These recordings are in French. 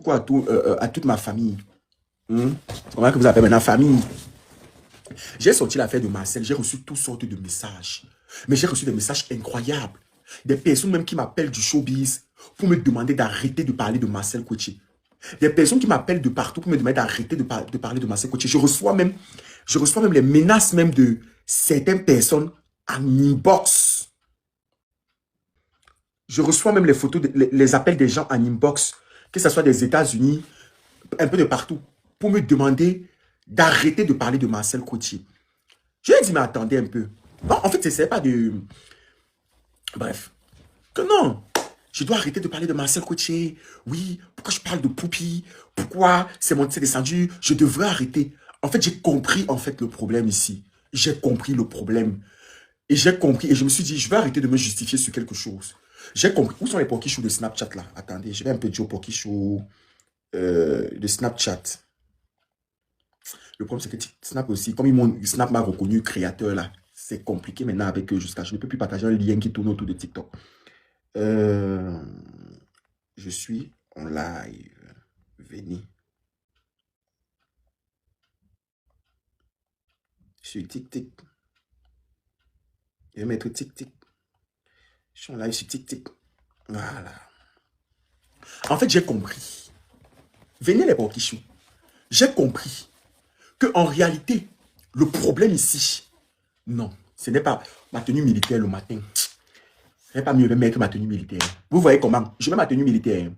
coucou à toute ma famille. Comment que vous appelez maintenant famille? J'ai sorti l'affaire de Marcel, j'ai reçu toutes sortes de messages. Mais j'ai reçu des messages incroyables. Des personnes même qui m'appellent du showbiz pour me demander d'arrêter de parler de Marcel Koché. Des personnes qui m'appellent de partout pour me demander d'arrêter de parler de Marcel Koché. Je reçois même les menaces même de certaines personnes en inbox. Je reçois même les photos, les appels des gens en inbox, que ce soit des États-Unis, un peu de partout, pour me demander d'arrêter de parler de Marcel Koché. Je lui ai dit, mais attendez un peu. Non, en fait, c'est pas de... Bref. Que non. Je dois arrêter de parler de Marcel Koché. Oui, pourquoi je parle de Poupi? Pourquoi c'est descendu? Je devrais arrêter. En fait, j'ai compris en fait le problème ici. J'ai compris le problème. Et j'ai compris, et je me suis dit, je vais arrêter de me justifier sur quelque chose. J'ai compris. Où sont les Pokichou de Snapchat là? Attendez, je vais un peu dire au Pokichou de Snapchat. Le problème, c'est que Snap aussi, comme Snap m'a reconnu créateur là, c'est compliqué maintenant avec eux jusqu'à... Je ne peux plus partager un lien qui tourne autour de TikTok. Je suis en live. Venez. Je suis TikTok. Je vais mettre TikTok. Je suis en live sur TikTok. Voilà. En fait, j'ai compris. Venez les Pokichou. J'ai compris qu'en réalité, le problème ici, non, ce n'est pas ma tenue militaire le matin. Ce n'est pas mieux de mettre ma tenue militaire. Vous voyez comment? Je mets ma tenue militaire.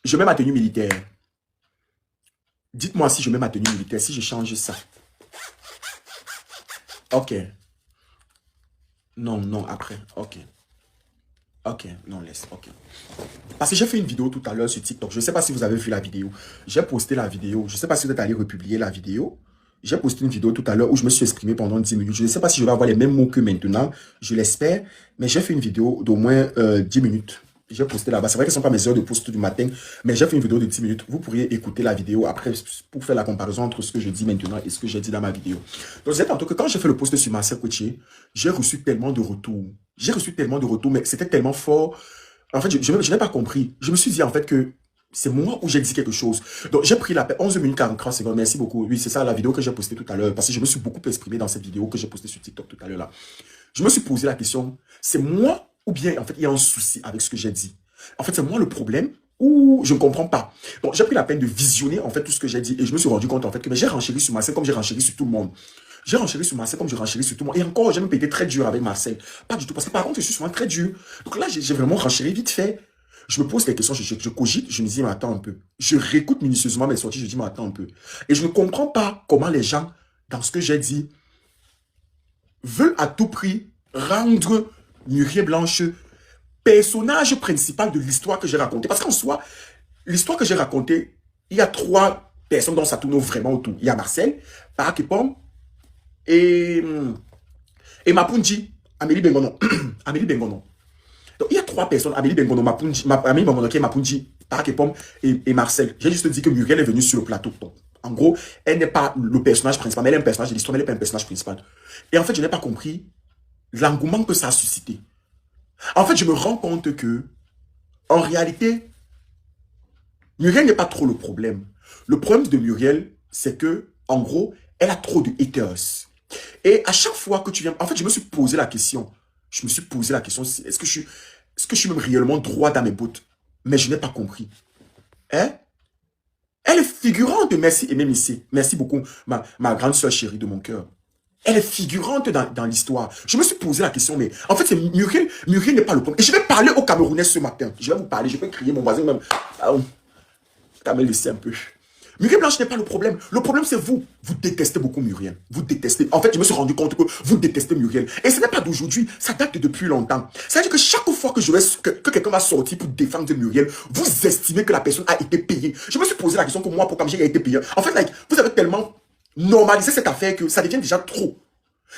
Je mets ma tenue militaire. Dites-moi si je mets ma tenue militaire, si je change ça. Ok. Non, non, après. Ok. Ok, non, laisse. Ok. Parce que j'ai fait une vidéo tout à l'heure sur TikTok. Je ne sais pas si vous avez vu la vidéo. J'ai posté la vidéo. Je ne sais pas si vous êtes allé republier la vidéo. J'ai posté une vidéo tout à l'heure où je me suis exprimé pendant 10 minutes. Je ne sais pas si je vais avoir les mêmes mots que maintenant. Je l'espère. Mais j'ai fait une vidéo d'au moins 10 minutes. J'ai posté là-bas. C'est vrai que ce ne sont pas mes heures de poste du matin. Mais j'ai fait une vidéo de 10 minutes. Vous pourriez écouter la vidéo après pour faire la comparaison entre ce que je dis maintenant et ce que j'ai dit dans ma vidéo. Donc, c'est tantôt que quand j'ai fait le post sur Marcel Koché, j'ai reçu tellement de retours. J'ai reçu tellement de retours, mais c'était tellement fort. En fait, je n'ai pas compris. Je me suis dit en fait que c'est moi où j'ai dit quelque chose. Donc, j'ai pris la paix. 11 minutes 43 secondes. Merci beaucoup. Oui, c'est ça la vidéo que j'ai postée tout à l'heure. Parce que je me suis beaucoup exprimé dans cette vidéo que j'ai postée sur TikTok tout à l'heure là. Je me suis posé la question, c'est moi ou bien en fait il y a un souci avec ce que j'ai dit? En fait, c'est moi le problème ou je ne comprends pas. Donc, j'ai pris la peine de visionner en fait tout ce que j'ai dit et je me suis rendu compte en fait que j'ai renchéri sur Marcel comme j'ai renchéri sur tout le monde. J'ai renchéri sur Marcel comme je renchéris sur tout le monde. Et encore, j'ai même été très dur avec Marcel. Pas du tout. Parce que par contre, je suis souvent très dur. Donc là, j'ai vraiment renchéri vite fait. Je me pose des questions, je cogite, je me dis, mais attends un peu. Je réécoute minutieusement mes sorties, je dis, mais attends un peu. Et je ne comprends pas comment les gens, dans ce que j'ai dit, veulent à tout prix rendre Muriel Blanche personnage principal de l'histoire que j'ai racontée. Parce qu'en soi, l'histoire que j'ai racontée, il y a 3 personnes dont ça tourne vraiment autour. Il y a Marcel, Barack Epom et Mapunji, Amélie Bengono. Amélie Bengono. Donc, il y a 3 personnes, Amélie Bengono, Amélie Bengono, qui est Mapunji, Barack Epom et Marcel. J'ai juste dit que Muriel est venue sur le plateau. Donc, en gros, elle n'est pas le personnage principal, mais elle est un personnage de l'histoire, mais elle n'est pas un personnage principal. Et en fait, je n'ai pas compris l'engouement que ça a suscité. En fait, je me rends compte que, en réalité, Muriel n'est pas trop le problème. Le problème de Muriel, c'est que, en gros, elle a trop de haters. Et à chaque fois que tu viens... En fait, je me suis posé la question. Je me suis posé la question, est-ce que je suis même réellement droit dans mes bottes? Mais je n'ai pas compris. Hein? Elle est figurante, merci Aimé Missé. Merci beaucoup, ma grande soeur chérie de mon cœur. Elle est figurante dans l'histoire. Je me suis posé la question, mais en fait, c'est Muriel n'est pas le problème. Et je vais parler aux Camerounais ce matin. Je vais vous parler, je vais crier mon voisin même. Ah, t'as me laissé un peu. Muriel Blanche n'est pas le problème. Le problème, c'est vous. Vous détestez beaucoup Muriel. Vous détestez. En fait, je me suis rendu compte que vous détestez Muriel. Et ce n'est pas d'aujourd'hui. Ça date depuis longtemps. C'est-à-dire que chaque fois que quelqu'un va sortir pour défendre Muriel, vous estimez que la personne a été payée. Je me suis posé la question que moi, pourquoi j'ai été payé. En fait, vous avez tellement normalisé cette affaire que ça devient déjà trop.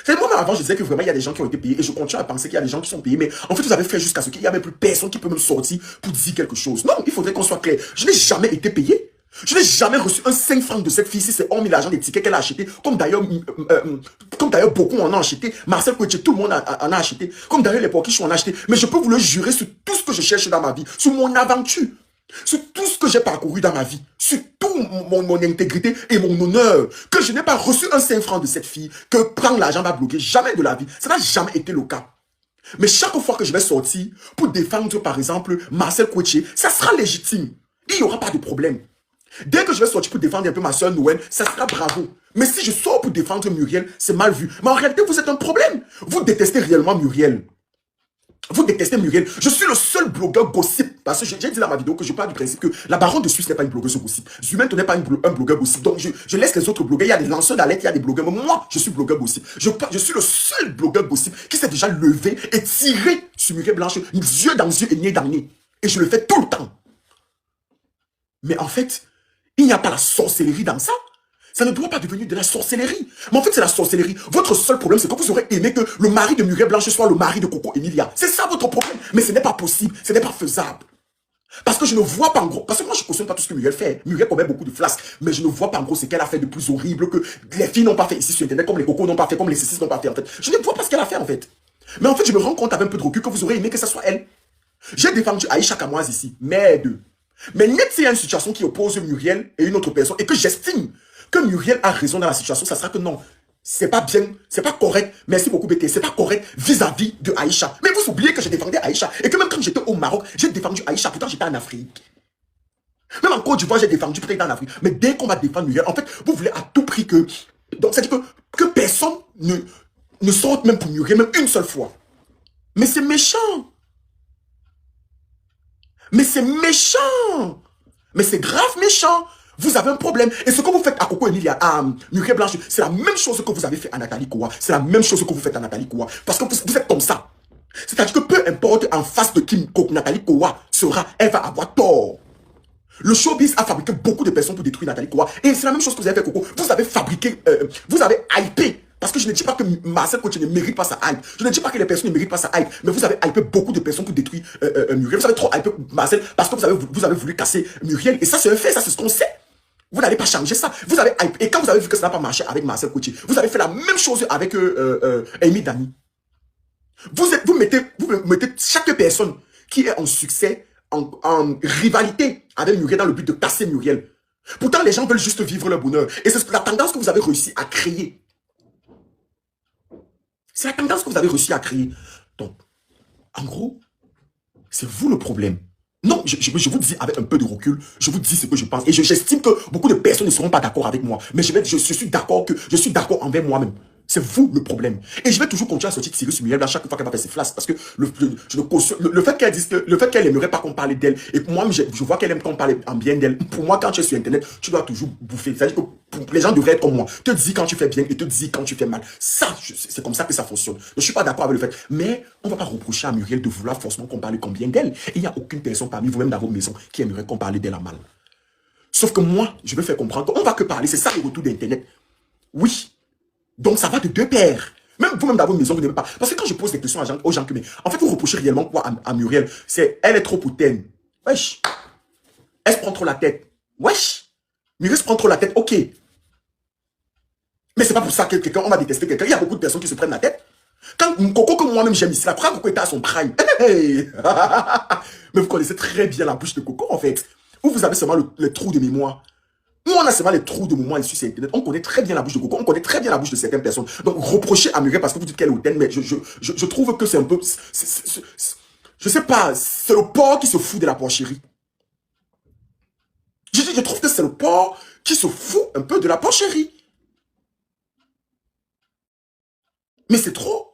C'est moi, avant, je disais que vraiment, il y a des gens qui ont été payés et je continue à penser qu'il y a des gens qui sont payés. Mais en fait, vous avez fait jusqu'à ce qu'il n'y a même plus personne qui peut me sortir pour dire quelque chose. Non, il faudrait qu'on soit clair. Je n'ai jamais été payé. Je n'ai jamais reçu un 5 francs de cette fille si c'est hormis l'argent des tickets qu'elle a acheté. Comme d'ailleurs beaucoup en ont acheté. Marcel Koché, tout le monde en a acheté. Comme d'ailleurs les Pokichou en ont acheté. Mais je peux vous le jurer sur tout ce que je cherche dans ma vie. Sur mon aventure. Sur tout ce que j'ai parcouru dans ma vie, sur tout mon intégrité et mon honneur, que je n'ai pas reçu un 5 francs de cette fille, que prendre l'argent va bloquer, jamais de la vie. Ça n'a jamais été le cas. Mais chaque fois que je vais sortir pour défendre, par exemple, Marcel Coetier, ça sera légitime. Il n'y aura pas de problème. Dès que je vais sortir pour défendre un peu ma soeur Noël, ça sera bravo. Mais si je sors pour défendre Muriel, c'est mal vu. Mais en réalité, vous êtes un problème. Vous détestez réellement Muriel. Vous détestez Muriel. Je suis le seul blogueur gossip. Parce que j'ai dit dans ma vidéo que je parle du principe que la baronne de Suisse n'est pas une blogueuse gossip. Zumento n'est pas un blogueur gossip. Donc je laisse les autres blogueurs. Il y a des lanceurs d'alerte, il y a des blogueurs. Mais moi, je suis blogueur gossip. Je suis le seul blogueur gossip qui s'est déjà levé et tiré sur Muriel Blanche, yeux dans yeux et nez dans nez. Et je le fais tout le temps. Mais en fait, il n'y a pas la sorcellerie dans ça. Ça ne doit pas devenir de la sorcellerie. Mais en fait, c'est la sorcellerie. Votre seul problème, c'est que vous aurez aimé que le mari de Muriel Blanche soit le mari de Coco Emilia. C'est ça votre problème. Mais ce n'est pas possible. Ce n'est pas faisable. Parce que je ne vois pas en gros. Parce que moi, je ne cautionne pas tout ce que Muriel fait. Muriel commet beaucoup de flasques. Mais je ne vois pas en gros ce qu'elle a fait de plus horrible que les filles n'ont pas fait ici sur Internet, comme les Cocos n'ont pas fait, comme les Cécis n'ont pas fait en fait. Je ne vois pas ce qu'elle a fait en fait. Mais en fait, je me rends compte avec un peu de recul que vous aurez aimé que ce soit elle. J'ai défendu Aïcha Kamoise ici. Mais deux. Mais net, c'est une situation qui oppose Muriel et une autre personne et que j'estime que Muriel a raison dans la situation, ça sera que non, c'est pas bien, c'est pas correct, merci beaucoup BT, c'est pas correct vis-à-vis de Aïcha. Mais vous oubliez que j'ai défendu Aïcha et que même quand j'étais au Maroc, j'ai défendu Aïcha, pourtant j'étais en Afrique. Même en Côte d'Ivoire, j'ai défendu peut-être en Afrique. Mais dès qu'on va défendre Muriel, en fait, vous voulez à tout prix que... Donc, c'est-à-dire que personne ne sorte même pour Muriel, même une seule fois. Mais c'est méchant. Mais c'est méchant. Mais c'est grave méchant. Vous avez un problème. Et ce que vous faites à Coco Emilia, à Muriel Blanche, c'est la même chose que vous avez fait à Nathalie Koua. C'est la même chose que vous faites à Nathalie Koua. Parce que vous êtes comme ça. C'est-à-dire que peu importe en face de qui Nathalie Koua sera, elle va avoir tort. Le showbiz a fabriqué beaucoup de personnes pour détruire Nathalie Koua. Et c'est la même chose que vous avez fait, Coco. Vous avez fabriqué, vous avez hypé. Parce que je ne dis pas que Marcel Coetier ne mérite pas sa hype. Je ne dis pas que les personnes ne méritent pas sa hype. Mais vous avez hypé beaucoup de personnes pour détruire Muriel. Vous avez trop hypé Marcel parce que vous avez voulu casser Muriel. Et ça, c'est un fait. Ça, c'est ce qu'on sait. Vous n'allez pas changer ça. Vous avez hypé. Et quand vous avez vu que ça n'a pas marché avec Marcel Coetier, vous avez fait la même chose avec Amy Dani. Vous mettez chaque personne qui est en succès, en rivalité avec Muriel dans le but de casser Muriel. Pourtant, les gens veulent juste vivre leur bonheur. Et c'est la tendance que vous avez réussi à créer. C'est la tendance que vous avez réussi à créer. Donc, en gros, c'est vous le problème. Non, je vous dis avec un peu de recul, je vous dis ce que je pense. Et j'estime que beaucoup de personnes ne seront pas d'accord avec moi. Mais je suis d'accord envers moi-même. C'est vous le problème. Et je vais toujours continuer à sortir tirer sur Muriel à chaque fois qu'elle va faire ses flasques. Parce que le fait qu'elle dise le fait qu'elle aimerait pas qu'on parle d'elle, et moi, je vois qu'elle aime qu'on parle en bien d'elle. Pour moi, quand tu es sur Internet, tu dois toujours bouffer. C'est-à-dire que les gens devraient être comme moi. Te dis quand tu fais bien et te dis quand tu fais mal. Ça, c'est comme ça que ça fonctionne. Je suis pas d'accord avec le fait. Mais on va pas reprocher à Muriel de vouloir forcément qu'on parle bien d'elle. Et il n'y a aucune personne parmi vous-même dans votre maison qui aimerait qu'on parle d'elle en mal. Sauf que moi, je veux faire comprendre qu'on va que parler. C'est ça le retour d'Internet. Oui. Donc ça va de deux paires. Même vous-même dans votre maison, vous n'aimez pas. Parce que quand je pose des questions aux gens que... Mais en fait, vous reprochez réellement quoi à Muriel? C'est elle est trop hautaine. Wesh. Elle se prend trop la tête. Wesh. Muriel se prend trop la tête. Ok. Mais c'est pas pour ça que quelqu'un, on va détester quelqu'un. Il y a beaucoup de personnes qui se prennent la tête. Quand Coco que moi-même j'aime ici, la première Coco était à son prime. Hey. Mais vous connaissez très bien la bouche de Coco en fait. Vous avez seulement le trou de mémoire. Nous, on a seulement les trous de mémoire ici sur Internet. On connaît très bien la bouche de Coco. On connaît très bien la bouche de certaines personnes. Donc, reprocher à Muriel parce que vous dites qu'elle est hautaine, mais je trouve que c'est un peu... je sais pas, c'est le porc qui se fout de la porcherie. Je trouve que c'est le porc qui se fout un peu de la porcherie. Mais c'est trop.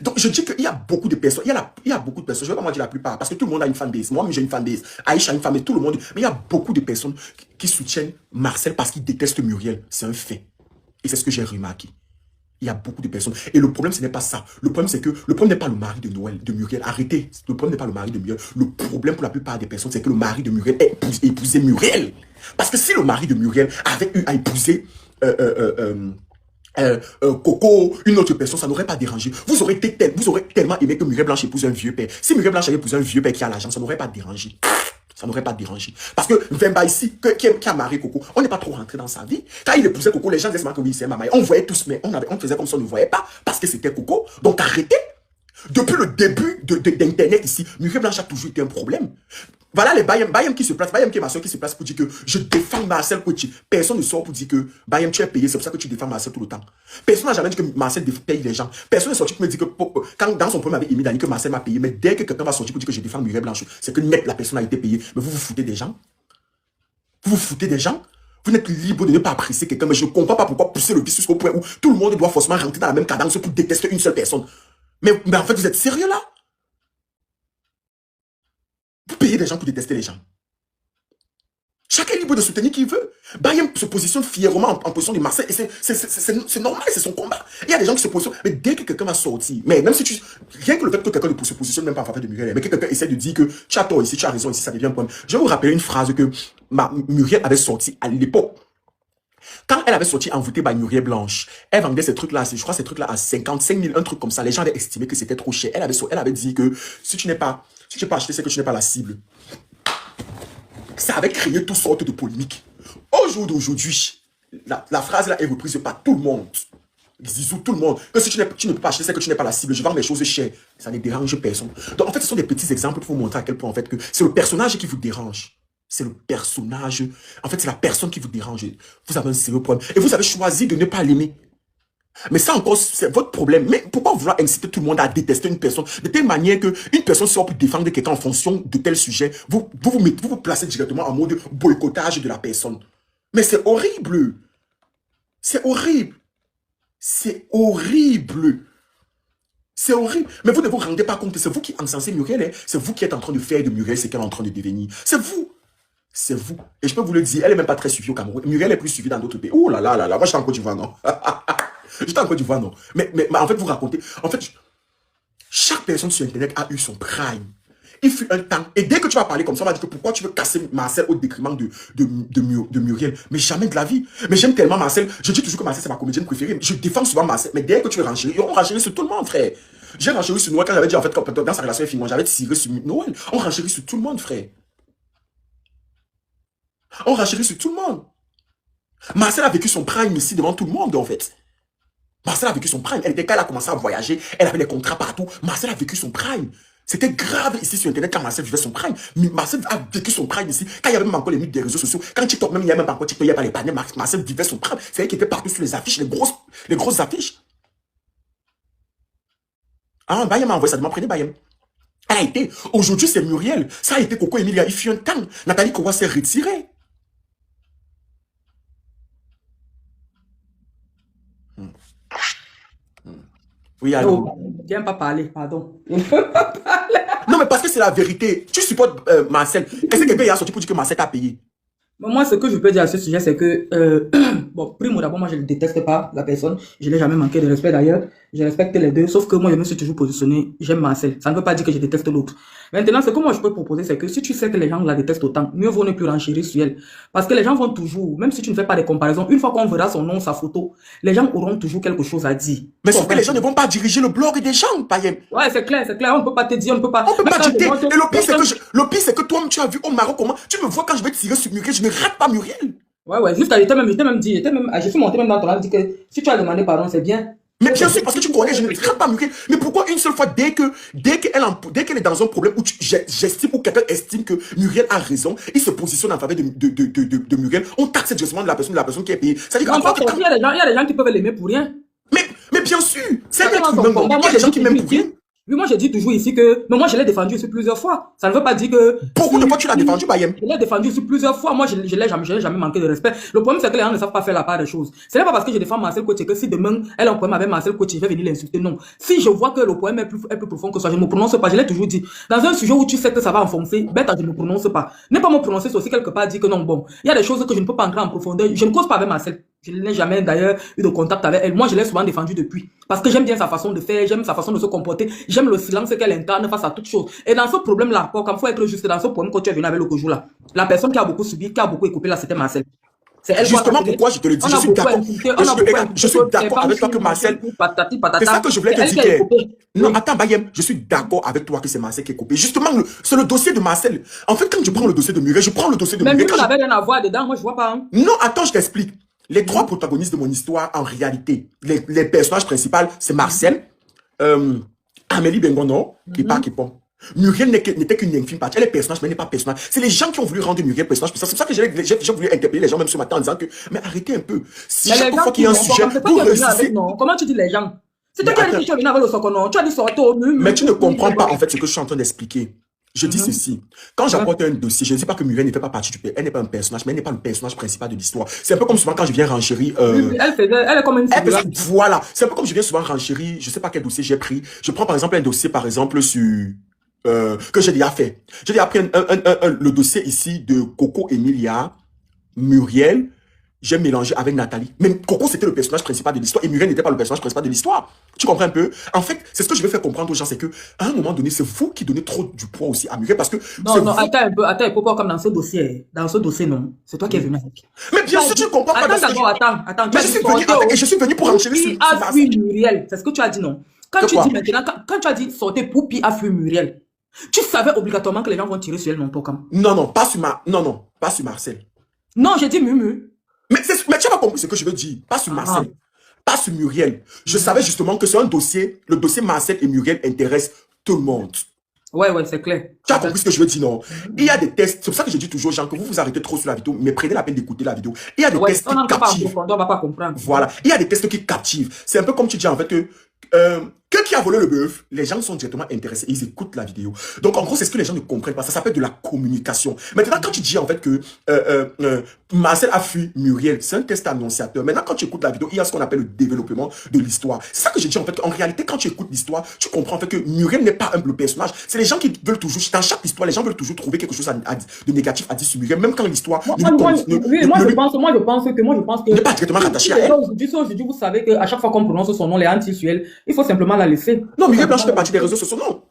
Donc, je dis qu'il y a beaucoup de personnes, il y a beaucoup de personnes, je ne vais pas moi dire la plupart, parce que tout le monde a une fanbase. Moi-même, j'ai une fanbase. Aïcha a une fanbase, tout le monde. Mais il y a beaucoup de personnes qui soutiennent Marcel parce qu'ils détestent Muriel. C'est un fait. Et c'est ce que j'ai remarqué. Il y a beaucoup de personnes. Et le problème, ce n'est pas ça. Le problème, c'est que le problème n'est pas le mari de Noël, de Muriel. Arrêtez. Le problème n'est pas le mari de Muriel. Le problème pour la plupart des personnes, c'est que le mari de Muriel ait épousé Muriel. Parce que si le mari de Muriel avait eu à épouser Coco, une autre personne, ça n'aurait pas dérangé. Vous aurez tellement aimé que Muriel Blanche épouse un vieux père. Si Muriel Blanche avait épousé un vieux père qui a l'argent, ça n'aurait pas dérangé. Ça n'aurait pas dérangé. Parce que Vemba ici, qui a marié Coco, on n'est pas trop rentré dans sa vie. Quand il épousait Coco, les gens disaient que oui, c'est maman. On voyait tous, mais on faisait comme ça, on ne voyait pas. Parce que c'était Coco. Donc arrêtez. Depuis le début d'Internet ici, Muriel Blanche a toujours été un problème. Voilà les Bayem qui se place, Bayem qui est ma soeur qui se place pour dire que je défends Marcel Coach. Personne ne sort pour dire que Bayem tu es payé, c'est pour ça que tu défends Marcel tout le temps. Personne n'a jamais dit que Marcel paye les gens. Personne n'est sorti pour me dire que quand dans son problème avec Amy Dani que Marcel m'a payé, mais dès que quelqu'un va sortir pour dire que je défends Muriel Blanche, c'est que net la personne a été payée. Mais vous vous foutez des gens. Vous vous foutez des gens. Vous n'êtes libre de ne pas apprécier quelqu'un, mais je ne comprends pas pourquoi pousser le vice jusqu'au point où tout le monde doit forcément rentrer dans la même cadence pour détester une seule personne. Mais en fait, vous êtes sérieux là? Vous payez des gens pour détester les gens. Chacun est libre de soutenir qui veut. Bayem se positionne fièrement en position de Marseille. Et c'est normal, c'est son combat. Il y a des gens qui se positionnent. Mais dès que quelqu'un va sortir, mais même si tu. Rien que le fait que quelqu'un se positionne même pas en faveur de Muriel, mais que quelqu'un essaie de dire que tu as tort ici, tu as raison ici, ça devient un problème. Je vais vous rappeler une phrase que Muriel avait sortie à l'époque. Quand elle avait sorti envoûtée par Muriel Blanche, elle vendait ces trucs-là, je crois ces trucs-là à 55 000, un truc comme ça. Les gens avaient estimé que c'était trop cher. Elle avait dit que si tu n'es pas acheté, c'est que tu n'es pas la cible. Ça avait créé toutes sortes de polémiques. Au jour d'aujourd'hui, la phrase là est reprise par tout le monde. Zizou, tout le monde. Que si tu ne peux pas acheter, c'est que tu n'es pas la cible. Je vends les choses chères. Ça ne dérange personne. Donc en fait, ce sont des petits exemples pour vous montrer à quel point en fait que c'est le personnage qui vous dérange. C'est le personnage. En fait, c'est la personne qui vous dérange. Vous avez un sérieux problème. Et vous avez choisi de ne pas l'aimer. Mais ça encore, c'est votre problème. Mais pourquoi vouloir inciter tout le monde à détester une personne de telle manière qu'une personne sort pour défendre quelqu'un en fonction de tel sujet, vous vous placez directement en mode boycottage de la personne. Mais c'est horrible. C'est horrible. C'est horrible. C'est horrible. Mais vous ne vous rendez pas compte. C'est vous qui encensez Muriel. Hein? C'est vous qui êtes en train de faire de Muriel ce qu'elle est en train de devenir. C'est vous. C'est vous. Et je peux vous le dire, elle n'est même pas très suivie au Cameroun. Muriel est plus suivie dans d'autres pays. Oh là là là là. Moi, je suis en Côte d'Ivoire, non. J'étais en Côte d'Ivoire, non. Mais en fait, vous racontez. En fait, chaque personne sur Internet a eu son prime. Il fut un temps. Et dès que tu vas parler comme ça, on va dire que pourquoi tu veux casser Marcel au détriment de Muriel. Mais jamais de la vie. Mais j'aime tellement Marcel. Je dis toujours que Marcel, c'est ma comédienne préférée. Je défends souvent Marcel. Mais dès que tu veux renchérir, on renchérit sur tout le monde, frère. J'ai renchéri sur Noël quand j'avais dit, en fait, dans sa relation avec Fimon, j'avais tiré sur Noël. On renchérit sur tout le monde, frère. On renchérit sur tout le monde. Marcel a vécu son prime ici devant tout le monde, en fait. Marcel a vécu son prime. Quand elle a commencé à voyager, elle avait des contrats partout. Marcel a vécu son prime. C'était grave ici sur Internet quand Marcel vivait son prime. Marcel a vécu son prime ici. Quand il y avait même encore les mythes des réseaux sociaux. Quand TikTok, même il y avait même encore TikTok, il n'y avait pas les panneaux. Marcel vivait son prime. C'est elle qui était partout sur les affiches, les grosses affiches. Ah, Bayem m'a envoyé ça. Prenez Bayem. Elle a été. Aujourd'hui, c'est Muriel. Ça a été Coco Emilia. Il fut un temps. Nathalie Kowa s'est retirée. Oui, allô. Oh, viens pas parler, pardon. Non, mais parce que c'est la vérité. Tu supportes Marcel. Est-ce que quelqu'un a sorti pour dire que Marcel t'a payé? Moi, ce que je peux dire à ce sujet, c'est que, bon, primo d'abord, moi, je ne déteste pas la personne. Je n'ai jamais manqué de respect d'ailleurs. Je respecte les deux. Sauf que moi, je me suis toujours positionné. J'aime Marcel. Ça ne veut pas dire que je déteste l'autre. Maintenant, ce que moi, je peux proposer, c'est que si tu sais que les gens la détestent autant, mieux vaut ne plus renchérir sur elle. Parce que les gens vont toujours, même si tu ne fais pas de comparaison, une fois qu'on verra son nom, sa photo, les gens auront toujours quelque chose à dire. Mais sauf que les gens ne vont pas diriger le blog des gens, Bayem. Ouais, c'est clair. On ne peut pas te dire, on ne peut pas. On peut pas dicter. Et le pire, c'est que toi, tu as vu au Maroc comment. Tu me vois quand je vais tirer sur Muriel, je ne rate pas Muriel. Ouais, juste, j'ai fait monter même dans ton live, dit que si tu as demandé pardon, c'est bien. Mais bien sûr, parce que tu connais, je ne rate pas Muriel. Mais pourquoi une seule fois, dès qu'elle est dans un problème où j'estime, ou quelqu'un estime que Muriel a raison, il se positionne en faveur de Muriel, on taxe justement de la personne qui est payée. C'est-à-dire il y a des gens qui peuvent l'aimer pour rien. Mais bien sûr, c'est un être humain. Il y a des gens qui m'aiment pour rien. Oui, moi, j'ai dit toujours ici que... Mais moi, je l'ai défendu ici plusieurs fois. Ça ne veut pas dire que... Beaucoup de fois, tu l'as défendu, Bayem. Je l'ai défendu ici plusieurs fois. Moi, je l'ai jamais manqué de respect. Le problème, c'est que les gens ne savent pas faire la part des choses. Ce n'est pas parce que je défends Marcel Coach que si demain, elle a un problème avec Marcel Coach, je vais venir l'insulter. Non. Si je vois que le problème est plus profond que ça, je ne me prononce pas. Je l'ai toujours dit. Dans un sujet où tu sais que ça va enfoncer, bête, je ne me prononce pas. Ne pas me prononcer, c'est aussi quelque part dire que non, bon. Il y a des choses que je ne peux pas entrer en profondeur. Je ne cause pas avec Marcel. Je n'ai jamais d'ailleurs eu de contact avec elle. Moi, je l'ai souvent défendue depuis. Parce que j'aime bien sa façon de faire, j'aime sa façon de se comporter, j'aime le silence qu'elle incarne face à toute chose. Et dans ce problème-là, comme il faut être juste dans ce problème que tu es venu avec le Kojou là, la personne qui a beaucoup subi, qui a beaucoup écopé là, c'était Marcel. C'est elle. Justement, pourquoi je te le dis, je suis d'accord. Je suis d'accord avec toi que Marcel. C'est ça que je voulais te dire. Non, attends, Bayem, je suis d'accord avec toi que c'est Marcel qui est coupé. Justement, c'est le dossier de Marcel. En fait, quand je prends le dossier de Muriel, je prends le dossier de Muriel. Mais lui, on avait rien à voir dedans, moi je vois pas. Hein. Non, attends, je t'explique. Les trois protagonistes de mon histoire, en réalité, les personnages principaux, c'est Marcel, Amélie Bengono, qui part, Mhm. qui pond. Muriel n'était qu'une infime partie. Elle est personnage, mais elle n'est pas personnage. C'est les gens qui ont voulu rendre Muriel personnage. C'est pour ça que j'ai voulu interpeller les gens même ce matin en disant que, mais arrêtez un peu. Si Mais les chaque gens fois qui qu'il y a un n'ont sujet, pas, c'est toi vous qui es venu avec, réussissez. non? Comment tu dis les gens? C'est toi Mais qui as dit attends, que tu es venu avec le socono. Tu as dit sortez au mais tu ne comprends pas en fait ce que je suis en train d'expliquer. Je dis Mhm. ceci. Quand Ouais. j'apporte un dossier, je ne dis pas que Muriel ne fait pas partie du pays. Elle n'est pas un personnage, mais elle n'est pas le personnage principal de l'histoire. C'est un peu comme souvent quand je viens renchérir. Oui, oui, elle est comme une figurante. Voilà. C'est un peu comme je viens souvent renchérir. Je ne sais pas quel dossier j'ai pris. Je prends par exemple un dossier, par exemple, sur. Que j'ai déjà fait. J'ai déjà pris le dossier ici de Coco Emilia, Muriel. J'ai mélangé avec Nathalie. Mais Coco, c'était le personnage principal de l'histoire et Muriel n'était pas le personnage principal de l'histoire. Tu comprends un peu? En fait, c'est ce que je vais faire comprendre aux gens, c'est que à un moment donné, c'est vous qui donnez trop du poids aussi à Muriel parce que c'est Non, non, vous. attends un peu, pas comme dans ce dossier. Dans ce dossier, non. C'est toi qui es venu avec. Mais Tu bien as sûr, dit, tu comprends pas attends parce que d'abord, attends. Tu mais as je dit suis venu sortez avec, et au. je suis venu pour enchérir sur Poupi a ça. fui Muriel. C'est ce que tu as dit, non? Quand Que tu dis quoi? maintenant, quand tu as dit sortez Poupi a fui Muriel, tu savais obligatoirement que les gens vont tirer sur elle, non, toi, comme. Non, non, pas sur non, pas sur Marcel. Non, j'ai dit Mumu. Mais tu as pas compris ce que je veux dire. Pas sur Ah. Marcel, pas sur Muriel. Je Mhm. savais justement que c'est un dossier, le dossier Marcel et Muriel intéresse tout le monde. Ouais, c'est clair. Tu as C'est clair. compris ce que je veux dire, non? Il y Mhm. a des tests, c'est pour ça que je dis toujours aux gens que vous vous arrêtez trop sur la vidéo, mais prenez la peine d'écouter la vidéo. Il y a des Ouais, tests on qui n'entre pas en captivent. profondeur, on va pas comprendre. Voilà. Il y a des tests qui captivent. C'est un peu comme tu dis en fait que qui a volé le bœuf, les gens sont directement intéressés et ils écoutent la vidéo. Donc en gros, c'est ce que les gens ne comprennent pas. Ça s'appelle de la communication. Maintenant, quand tu dis en fait que Marcel a fui Muriel, c'est un test annonciateur. Maintenant, quand tu écoutes la vidéo, il y a ce qu'on appelle le développement de l'histoire. C'est ça que je dis en fait. En réalité, quand tu écoutes l'histoire, tu comprends en fait que Muriel n'est pas le personnage. C'est les gens qui veulent toujours, dans chaque histoire, les gens veulent toujours trouver quelque chose de négatif à dire sur Muriel, même quand l'histoire Moi, ne lui moi, con- ne- oui, ne- moi, ne je lui- pense, moi, je pense que, n'est pas directement rattaché à elle. aujourd'hui, vous savez qu'à chaque fois qu'on prononce son nom, les anti sur elle, il faut simplement la laisser. Non, Tout Muriel Blanche simplement fait la partie des laisser. réseaux sociaux. Non,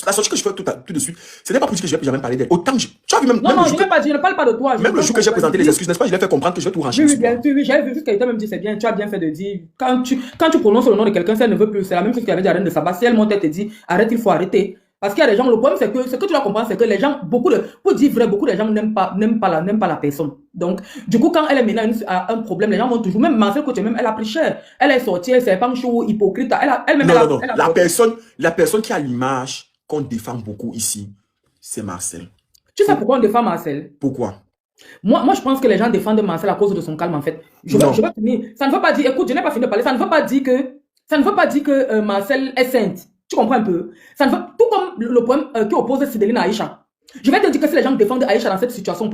la sortie que je fais tout de suite, ce n'est pas pour dire que je vais jamais parler d'elle. Autant que tu as vu même, Non, même le non, jour que, je ne parle pas de toi. Je même le parle jour que j'ai présenté les de excuses, n'est-ce pas, je l'ai fait comprendre que je vais tout oui, renchaîner oui, sur toi. bien sûr, oui, j'avais vu juste quelqu'un me dit, c'est bien, tu as bien fait de dire, quand tu prononces le nom de quelqu'un, si elle ne veut plus, c'est la même chose qu'il avait dit à Reine de Saba. Si elle monte, elle te dit, arrête, il faut arrêter. Parce qu'il y a des gens, le problème, c'est que ce que tu dois comprendre, c'est que les gens, pour dire vrai, beaucoup de gens n'aiment pas la personne. Donc, du coup, quand elle est maintenant à un problème, les gens vont toujours, même Marcel Coach, même, elle a pris cher. Elle est sortie, elle s'est pas un show hypocrite. Elle-même, Non, non, non. elle a La personne qui a l'image qu'on défend beaucoup ici, c'est Marcel. Tu sais pourquoi on défend Marcel? Pourquoi? Moi, je pense que les gens défendent Marcel à cause de son calme, en fait. Je Non. vais finir. Ça ne veut pas dire, écoute, je n'ai pas fini de parler. Ça ne veut pas dire que Marcel est sainte. Tu comprends un peu? Ça ne veut, tout comme le poème qui oppose Sideline à Aïcha. Je vais te dire que si les gens défendent Aïcha dans cette situation,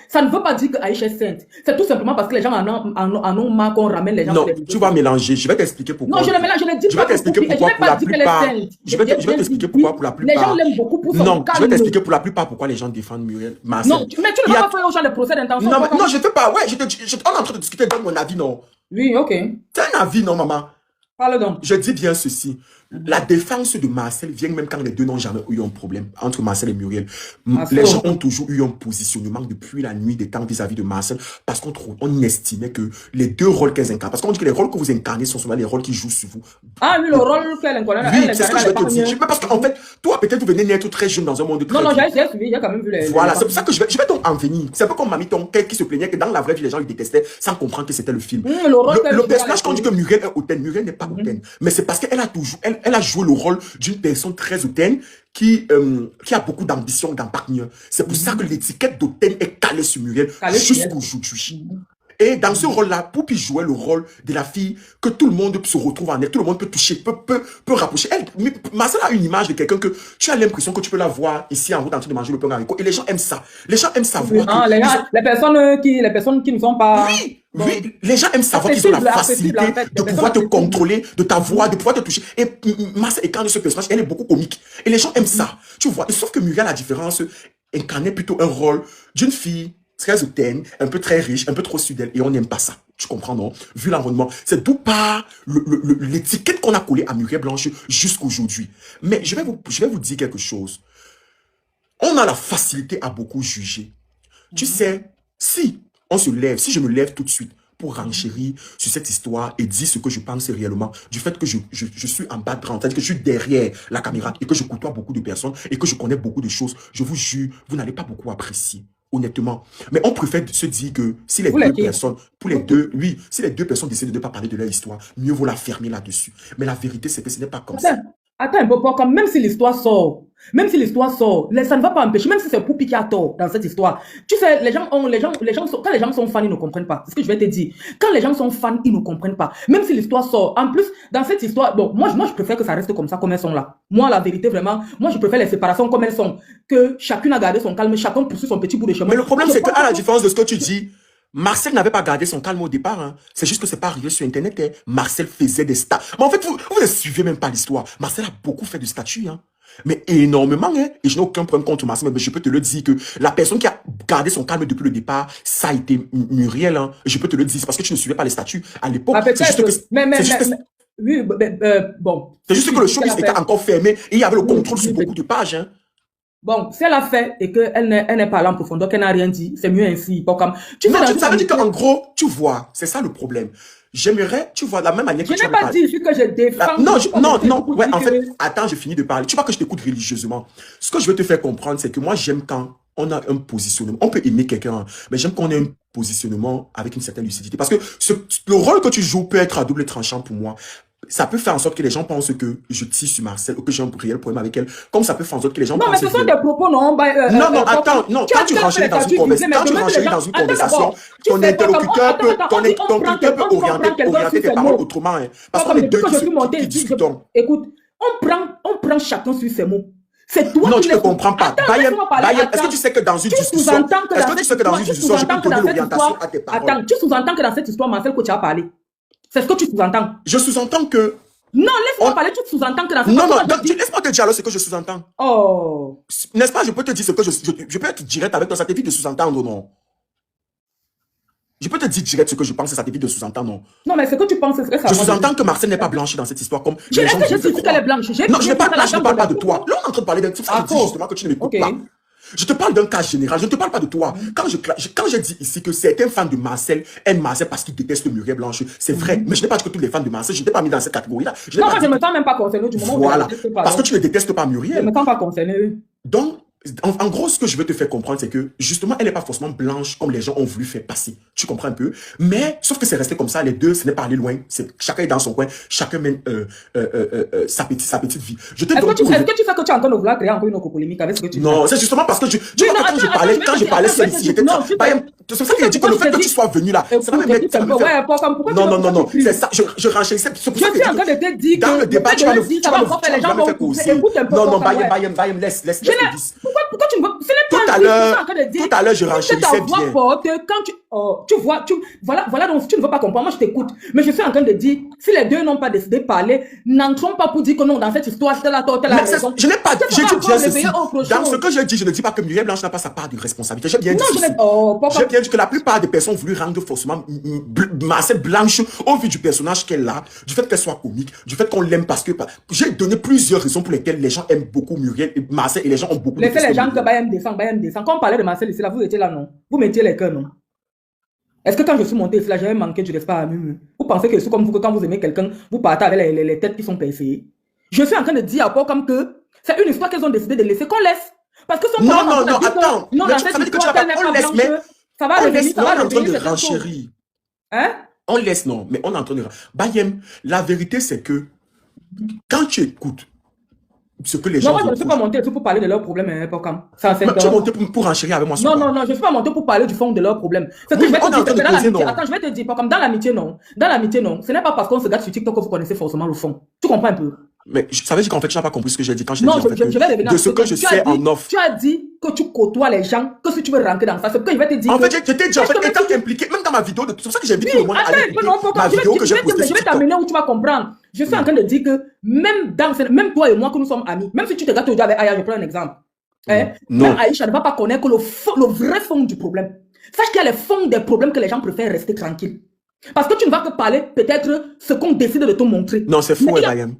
ça ne veut pas dire que Aïcha est sainte. C'est tout simplement parce que les gens en ont marre qu'on ramène les gens Non, sur les tu vas mélanger. Je vais t'expliquer pourquoi. Non, je le mélange, je ne dis Je vais pas t'expliquer pourquoi pour la plupart. Je vais t'expliquer pourquoi pour la Les gens plupart. l'aiment beaucoup pour son Non, je vais calme. t'expliquer pour la plupart pourquoi les gens défendent Marcel. Non, mais tu ne vas pas faire aux gens le procès d'intention. Non, non, je ne fais pas. Ouais, on est en train de discuter, donne mon avis, non. Oui, ok. C'est un avis, non, maman. Parle donc. Je dis bien ceci. La défense de Marcel vient même quand les deux n'ont jamais eu un problème entre Marcel et Muriel. Les gens ont toujours eu un positionnement depuis la nuit des temps vis-à-vis de Marcel parce on estimait que les deux rôles qu'elles incarnent, parce qu'on dit que les rôles que vous incarnez sont souvent les rôles qui jouent sur vous. Ah oui, le rôle qu'elle incarne. Oui, c'est ce que je vais te dire. Mais parce qu'en fait, toi, peut-être vous venez naître très jeune dans un monde très... Non, j'ai suivi, j'ai quand même vu les... Voilà, c'est pour ça que je vais donc en venir. C'est un peu comme Mamie Tonkel qui se plaignait que dans la vraie vie, les gens le détestaient sans comprendre que c'était le film. Le personnage qu'on dit que Muriel est hautaine, Muriel n'est pas hautaine. Mais c'est parce qu'elle a toujours, elle a joué le rôle d'une personne très hautaine qui a beaucoup d'ambition dans Partner. C'est pour ça que l'étiquette d'hautaine est calée sur Muriel jusqu'aujourd'hui. Et dans ce rôle-là, Poupi jouait le rôle de la fille que tout le monde se retrouve en elle, tout le monde peut toucher, peut rapprocher. Marcel a une image de quelqu'un que tu as l'impression que tu peux la voir ici en route en train de manger le pain haricot. Et les gens aiment ça. Les gens aiment savoir les personnes qui ne sont pas... Oui, les gens aiment savoir qu'ils ont la facilité de pouvoir te contrôler, de ta voix, de pouvoir te toucher. Et Marcel incarne ce personnage, elle est beaucoup comique. Et les gens aiment ça. Tu vois, et sauf que Muriel, à la différence, incarnait plutôt un rôle d'une fille très hautaine, un peu très riche, un peu trop sudelle, et on n'aime pas ça. Tu comprends, non? Vu l'environnement. C'est d'où part l'étiquette qu'on a collée à Muriel Blanche jusqu'aujourd'hui. Mais je vais vous dire quelque chose. On a la facilité à beaucoup juger. Tu sais, si je me lève tout de suite pour renchérir sur cette histoire et dire ce que je pense réellement, du fait que je suis en background, c'est-à-dire que je suis derrière la caméra et que je côtoie beaucoup de personnes et que je connais beaucoup de choses, je vous jure, vous n'allez pas beaucoup apprécier. Honnêtement. Mais on préfère se dire que si les deux personnes, si les deux personnes décident de ne pas parler de leur histoire, mieux vaut la fermer là-dessus. Mais la vérité, c'est que ce n'est pas comme ça. Attends un peu, pour même si l'histoire sort, ça ne va pas empêcher, même si c'est Poupi qui a tort dans cette histoire. Tu sais, quand les gens sont fans, ils ne comprennent pas. C'est ce que je vais te dire. Quand les gens sont fans, ils ne comprennent pas. Même si l'histoire sort. En plus, dans cette histoire, bon, moi, je préfère que ça reste comme ça, comme elles sont là. Moi, la vérité, vraiment, moi, je préfère les séparations comme elles sont. Que chacune a gardé son calme, chacun poursuit son petit bout de chemin. Mais le problème, c'est qu'à la différence de ce que tu dis, Marcel n'avait pas gardé son calme au départ. Hein. C'est juste que c'est pas arrivé sur Internet. Hein. Marcel faisait des stats. Mais en fait, vous ne suivez même pas l'histoire. Marcel a beaucoup fait de statuts. Hein. Mais énormément. Hein. Et je n'ai aucun problème contre Marcel. Mais je peux te le dire que la personne qui a gardé son calme depuis le départ, ça a été Muriel. Hein. Je peux te le dire. C'est parce que tu ne suivais pas les statuts à l'époque. Ah, c'est juste que... oui, bon. C'est juste que le showbiz était encore fermé et il y avait le contrôle sur beaucoup de pages. Hein. Bon, si elle a fait et qu'elle n'est pas allée en profondeur, qu'elle n'a rien dit, c'est mieux ainsi. Pas comme... Ça veut dire qu'en gros, tu vois, c'est ça le problème. J'aimerais, tu vois, de la même manière que je n'ai pas dit que je défends. Non, ouais, en fait, attends, j'ai fini de parler. Tu vois que je t'écoute religieusement. Ce que je veux te faire comprendre, c'est que moi, j'aime quand on a un positionnement. On peut aimer quelqu'un, mais j'aime qu'on ait un positionnement avec une certaine lucidité. Parce que le rôle que tu joues peut être à double tranchant pour moi. Ça peut faire en sorte que les gens pensent que je tire sur Marcel ou que j'ai un réel problème avec elle. Comme ça peut faire en sorte que les gens pensent... Non, mais ce sont des propos, non. Attends, non. Quand tu renchéris dans une conversation, ton interlocuteur peut orienter tes paroles autrement. Hein, parce qu'on est deux qui discutent. Écoute, on prend chacun sur ses mots. C'est toi non, tu ne comprends pas. Bayem, est-ce que tu sais que dans une discussion, je peux donner l'orientation à tes paroles? Attends, tu sous-entends que dans cette histoire, Marcel, que tu as parlé. C'est ce que tu sous-entends. Je sous-entends que... Non, laisse-moi parler, tu sous-entends que dans cette histoire... Non, laisse-moi te dire alors ce que je sous-entends. Oh. N'est-ce pas, je peux te dire ce que je peux être direct avec toi, ça t'évite de sous-entendre, non? Je peux te dire direct ce que je pense, ça t'évite de sous-entendre, non? Non, mais ce que tu penses, c'est que ça... Je sous-entends que Marcel n'est pas blanchi dans cette histoire comme... Je dis qu'elle est blanche. Non, je ne parle pas de toi. Là, on est en train de parler d'un... C'est ça que je dis justement que tu ne m'écoutes pas. Je te parle d'un cas général, je ne te parle pas de toi. Quand je dis ici que certains fans de Marcel aiment Marcel parce qu'ils détestent Muriel Blanche, c'est vrai. Mais je n'ai pas dit que tous les fans de Marcel, je ne t'ai pas mis dans cette catégorie-là. Non, moi, je ne me sens même pas concerné du moment où voilà. Parce que tu ne détestes pas Muriel. Je ne me sens pas concerné. Donc, en gros, ce que je veux te faire comprendre, c'est que justement, elle n'est pas forcément blanche comme les gens ont voulu faire passer. Tu comprends un peu? Mais, sauf que c'est resté comme ça, les deux, ce n'est pas allé loin. Chacun est dans son coin, chacun mène sa petite vie. Est-ce que tu sais que tu es en train de vouloir créer encore une autre polémique avec ce que tu dis? Non, c'est justement parce que quand je parlais seul ici, j'étais... C'est pour ça qu'il a dit que le fait que tu sois venu là, ça va me mettre... Non, c'est ça, je renchérissais. Je suis en train de te dire que... Dans le débat, tu vas me faire causer. Non, Bayem, laisse. Pourquoi tu ne veux... Ce n'est pas tout à l'heure, je renchérissais bien. Quand voilà donc si tu ne veux pas comprendre, moi je t'écoute. Mais je suis en train de dire, si les deux n'ont pas décidé de parler, n'entrons pas pour dire que non, dans cette histoire, c'est la raison. Je n'ai pas dit bien ceci. Dans ce que j'ai dit, je ne dis pas que Muriel Blanche n'a pas sa part de responsabilité. J'ai bien dit ceci. J'ai bien dit que la plupart des personnes ont voulu rendre forcément Marcel Blanche au vu du personnage qu'elle a, du fait qu'elle soit comique, du fait qu'on l'aime parce que... J'ai donné plusieurs raisons pour lesquelles les gens aiment beaucoup Muriel et Marcel et les gens ont beaucoup... Laissez les gens que Bayem descend. Quand on parlait de Marcel ici, là, vous étiez là, non? Vous mettiez les cœurs, non? Est-ce que quand je suis monté ici, là, j'avais manqué du respect à Mumu? Vous pensez que c'est comme vous, que quand vous aimez quelqu'un, vous partez avec les têtes qui sont percées? Je suis en train de dire à Paul comme que c'est une histoire qu'elles ont décidé de laisser, qu'on laisse. Parce que non, attends. Non, dans cette histoire, elle n'est pas blanche. Ça va revenir, ça va revenir. Hein? On laisse, non, mais on est en train de... Bayem, la vérité, c'est que quand tu écoutes ce que les gens... Non, moi, je ne suis pas monté pour parler de leurs problèmes, hein, pas comme. Tu es monté pour enchérir avec moi. Non, je ne suis pas monté pour parler du fond de leurs problèmes. Oui, attends, je vais te dire, pas comme dans l'amitié, non. Dans l'amitié, non. Ce n'est pas parce qu'on se gâte sur TikTok que vous connaissez forcément le fond. Tu comprends un peu? Mais ça veut dire qu'en fait, tu n'as pas compris ce que j'ai dit quand je t'ai dit. Non, je vais revenir. De ce que je sais en offre. Tu as dit que tu côtoies les gens, que si tu veux rentrer dans ça, c'est que je vais te dire. En fait, je t'ai dit, en fait, étant impliqué, même dans ma vidéo, c'est pour ça que j'ai invité tout le monde à aller ma vidéo que j'ai postée sur TikTok. Je vais t'amener où tu vas comprendre. Je suis en train de dire que même toi et moi, que nous sommes amis, même si tu te gâtes aujourd'hui avec Aya, je prends un exemple. Même Aïcha ne va pas connaître le vrai fond du problème. Sache qu'il y a les fonds des problèmes que les gens préfèrent rester tranquilles. Parce que tu ne vas que parler peut-être ce qu'on décide de te montrer. Non, c'est faux, Bayem.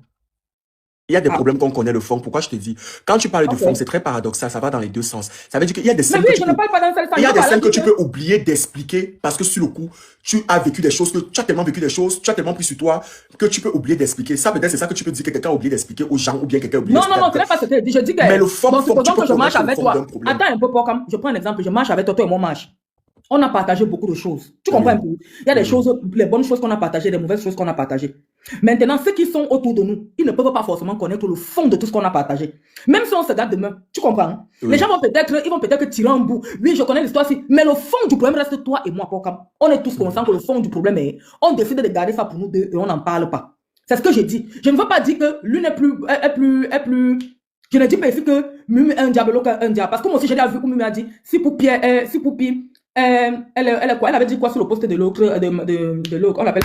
Il y a des problèmes qu'on connaît le fond. Pourquoi je te dis? Quand tu parles de fond, c'est très paradoxal. Ça va dans les deux sens. Ça veut dire qu'il y a des scènes que tu peux oublier d'expliquer parce que sur le coup, tu as vécu des choses, tu as tellement vécu des choses, tu as tellement pris sur toi que tu peux oublier d'expliquer. Ça peut-être c'est ça que tu peux dire que quelqu'un a oublié d'expliquer aux gens ou bien quelqu'un a oublié d'expliquer. Non, ce n'est pas ce que je dis. Je dis que... Mais le fond, supposons que je marche avec toi. Attends un peu, je prends un exemple. Je marche avec toi, toi et moi marche. on a partagé beaucoup de choses. Tu comprends un peu? Il y a des choses, les bonnes choses qu'on a partagées, des mauvaises choses qu'on a partagées. Maintenant, ceux qui sont autour de nous, ils ne peuvent pas forcément connaître le fond de tout ce qu'on a partagé. Même si on se garde demain, tu comprends? Hein? Les gens vont peut-être tirer un bout. Oui, je connais l'histoire, mais le fond du problème reste toi et moi, Pokam. On est tous conscients que le fond du problème est, on décide de garder ça pour nous deux et on n'en parle pas. C'est ce que j'ai dit. Je ne veux pas dire que l'une est plus. Je ne dis pas ici que Mumi est un diable, l'autre est un diable. Parce que moi aussi, j'ai déjà vu que Mumi a dit, si Poupi, elle est quoi? Elle avait dit quoi sur le poste de l'autre, de l'autre, on l'appelle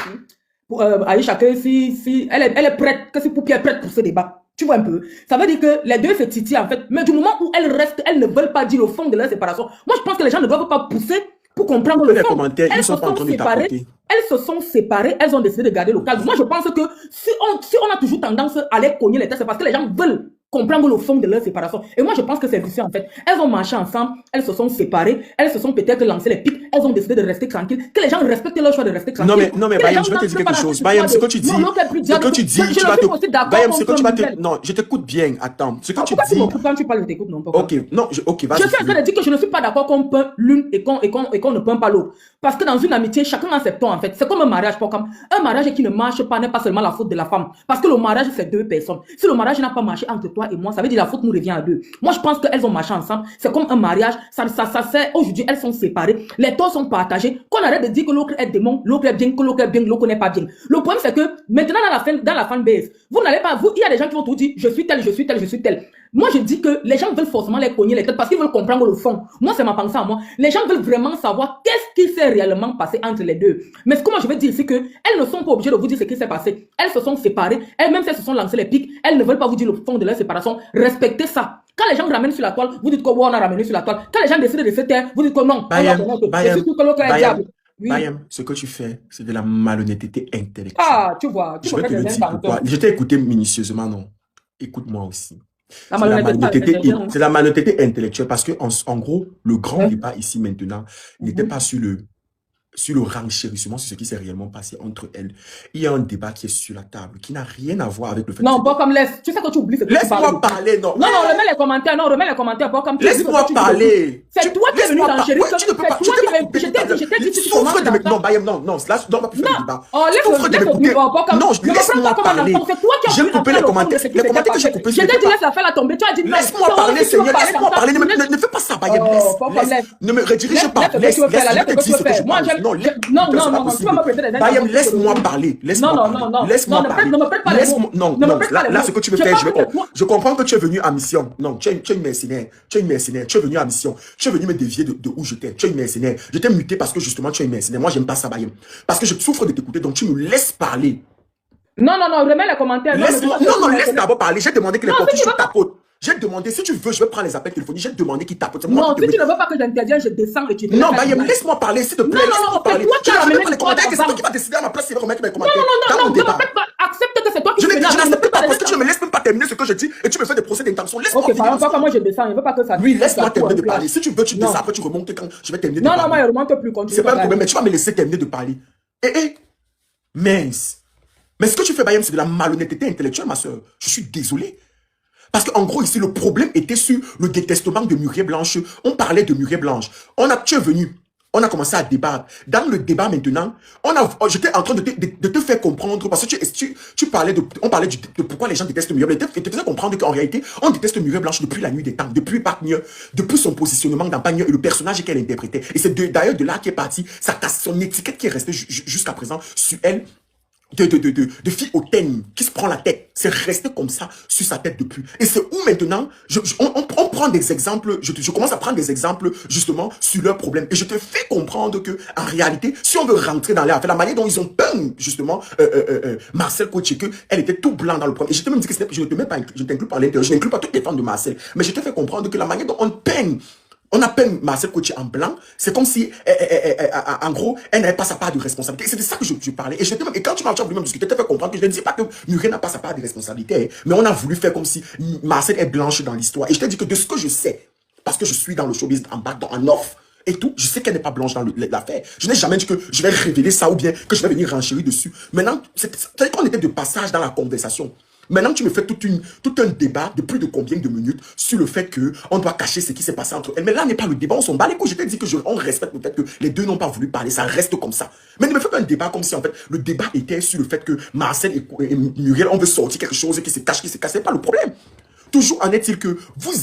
pour Aïcha, que si elle est prête, que si Poupi est prête pour ce débat. Tu vois un peu? Ça veut dire que les deux se titillent en fait. Mais du moment où elles restent, elles ne veulent pas dire le fond de leur séparation. Moi, je pense que les gens ne doivent pas pousser pour comprendre le fond. Elles se sont séparées. Elles se sont séparées, elles ont décidé de garder le calme. Moi, je pense que si on a toujours tendance à les cogner les têtes, c'est parce que les gens veulent comprendre le fond de leur séparation. Et moi, je pense que c'est vicieux en fait. Elles ont marché ensemble, elles se sont séparées, elles se sont peut-être lancé les pics, elles ont décidé de rester tranquilles. Que les gens respectent leur choix de rester tranquilles. Non, mais Bayam, je vais te dire quelque chose. Bayam, ce que tu dis, Bayam, ce que tu vas te... Non, je t'écoute bien, attends. Ce que tu dis... Quand tu parles, je t'écoute, non, pas. Ok, non, ok, vas-y. Je suis en train de dire que je ne suis pas d'accord qu'on peint l'une et qu'on ne peint pas l'autre. Parce que dans une amitié, chacun a ses tons en fait. C'est comme un mariage, pas comme un mariage qui ne marche pas n'est pas seulement la faute de la femme. Parce que le mariage, c'est deux personnes. Si le mariage n'a pas marché entre toi et moi, ça veut dire la faute nous revient à deux. Moi, je pense qu'elles ont marché ensemble. C'est comme un mariage. Ça sert. Aujourd'hui, elles sont séparées. Les torts sont partagés. Qu'on arrête de dire que l'autre est démon, l'autre est bien, que l'autre est bien, l'autre n'est pas bien. Le problème, c'est que maintenant, dans la fanbase, vous n'allez pas, il y a des gens qui vont tout dire, je suis tel, je suis tel, je suis tel. Moi, je dis que les gens veulent forcément les cogner les têtes parce qu'ils veulent comprendre le fond. Moi, c'est ma pensée à moi. Les gens veulent vraiment savoir qu'est-ce qui s'est réellement passé entre les deux. Mais ce que moi, je veux dire, c'est qu'elles ne sont pas obligées de vous dire ce qui s'est passé. Elles se sont séparées. Elles-mêmes, elles se sont lancées les pics. Elles ne veulent pas vous dire le fond de leur séparation. Respectez ça. Quand les gens ramènent sur la toile, vous dites que on a ramené sur la toile. Quand les gens décident de se taire, vous dites que non. Bayam, ce que tu fais, c'est de la malhonnêteté intellectuelle. Ah, tu vois. Je vais te le dire pourquoi. Je t'ai écouté minutieusement, non. Écoute-moi aussi. C'est la malhonnêteté intellectuelle parce que, en gros, le grand débat ici maintenant n'était pas sur le renchérissement, sur ce qui s'est réellement passé entre elles. Il y a un débat qui est sur la table, qui n'a rien à voir avec le fait non, pas comme laisse. Tu sais que tu oublies ce que laisse-moi parler, non. Non, remets les commentaires, pas comme tu laisse-moi parler. C'est toi qui es venu t'enchérir. Tu ne peux pas. Je t'ai dit, souffre de m'écouter. Non, Bayam, non, là, on va plus faire le débat. Souffre de m'écouter. Non, laisse-moi parler. J'ai coupé les commentaires. Les commentaires que j'ai coupés. Je t'ai dit, laisse la faire la tomber. Tu as dit, laisse-moi parler, Seigneur, laisse-moi parler. Ne fais pas ça, Bayam. Ne me redirige pas. Laisse ce que je pense. Non, Bayam, laisse-moi parler. Laisse-moi parler. Non, là, ce que tu veux faire, je comprends que tu es venu à mission. Non, tu es une mercenaire. Tu es venu à mission. Tu es venu me dévier de où j'étais. Tu es une mercenaire. Je t'ai muté parce que justement, tu es une mercenaire. Moi, j'aime pas ça, Bayam. Parce que je souffre de t'écouter, donc tu me laisses parler. Non, remets les commentaires. Non, laisse d'abord parler. J'ai demandé que les portes sur tapotent. J'ai demandé, si tu veux, je vais prendre les appels téléphoniques. J'ai demandé qui tapote. Non, si tu ne veux pas que j'intervienne, je descends et tu non, Bayam, laisse-moi parler, s'il te plaît. Non, c'est toi qui as ramené les commentaires. C'est toi qui vas décider à ma place, c'est comment mettre mes commentaires. Non, accepte que c'est toi qui je n'accepte pas parce que tu ne me laisses même pas terminer ce que je dis et tu me fais des procès d'intention. Laisse-moi finir. Ok, par exemple, moi je descends, je veux pas que ça. Oui, laisse-moi terminer de parler. Si tu veux, tu descends, après tu remontes quand je vais terminer de parler. Non, moi je remonte plus. C'est pas un problème, mais tu vas me laisser terminer de parler. Mince. Mais ce que tu fais, Bayam, c'est de la malhonnêteté intellectuelle, ma soeur. Je suis désolé. Parce qu'en gros, ici, le problème était sur le détestement de Murée Blanche. On parlait de Murée Blanche. Tu es venu. On a commencé à débattre. Dans le débat maintenant, j'étais en train de te faire comprendre, parce que on parlait de pourquoi les gens détestent Murée Blanche. Je te faisais comprendre qu'en réalité, on déteste Murée Blanche depuis la nuit des temps, depuis Pagne, depuis son positionnement dans Pagne et le personnage qu'elle interprétait. Et c'est d'ailleurs de là qu'est parti son étiquette qui est restée jusqu'à présent sur elle. De fille hautaine qui se prend la tête. C'est resté comme ça sur sa tête depuis. Et c'est où maintenant, on prend des exemples, je commence à prendre des exemples justement sur leurs problèmes. Et je te fais comprendre que en réalité, si on veut rentrer dans l'air, la manière dont ils ont peint justement Marcel Coche, elle était tout blanc dans le problème. Et je te même dit que je ne t'inclus pas à l'intérieur, je n'inclus pas toutes les femmes de Marcel. Mais je te fais comprendre que la manière dont on peint Marcel Coche en blanc, c'est comme si, en gros, elle n'avait pas sa part de responsabilité. C'est de ça que je parlais. Et quand tu m'as voulu même discuter, tu t'es fait comprendre que je ne dis pas que Murée n'a pas sa part de responsabilité, mais on a voulu faire comme si Marcel est blanche dans l'histoire. Et je t'ai dit que de ce que je sais, parce que je suis dans le showbiz, en bas, en off, et tout, je sais qu'elle n'est pas blanche dans l'affaire. Je n'ai jamais dit que je vais révéler ça ou bien que je vais venir renchérir dessus. Maintenant, c'est-à-dire qu'on était de passage dans la conversation. Maintenant, tu me fais tout un débat de plus de combien de minutes sur le fait qu'on doit cacher ce qui s'est passé entre elles. Mais là n'est pas le débat, on s'en bat les couilles. Je t'ai dit qu'on respecte le fait que les deux n'ont pas voulu parler, ça reste comme ça. Mais ne me fais pas un débat comme si en fait le débat était sur le fait que Marcel et Muriel, on veut sortir quelque chose qui se cache, c'est pas le problème. Toujours en est-il que vous,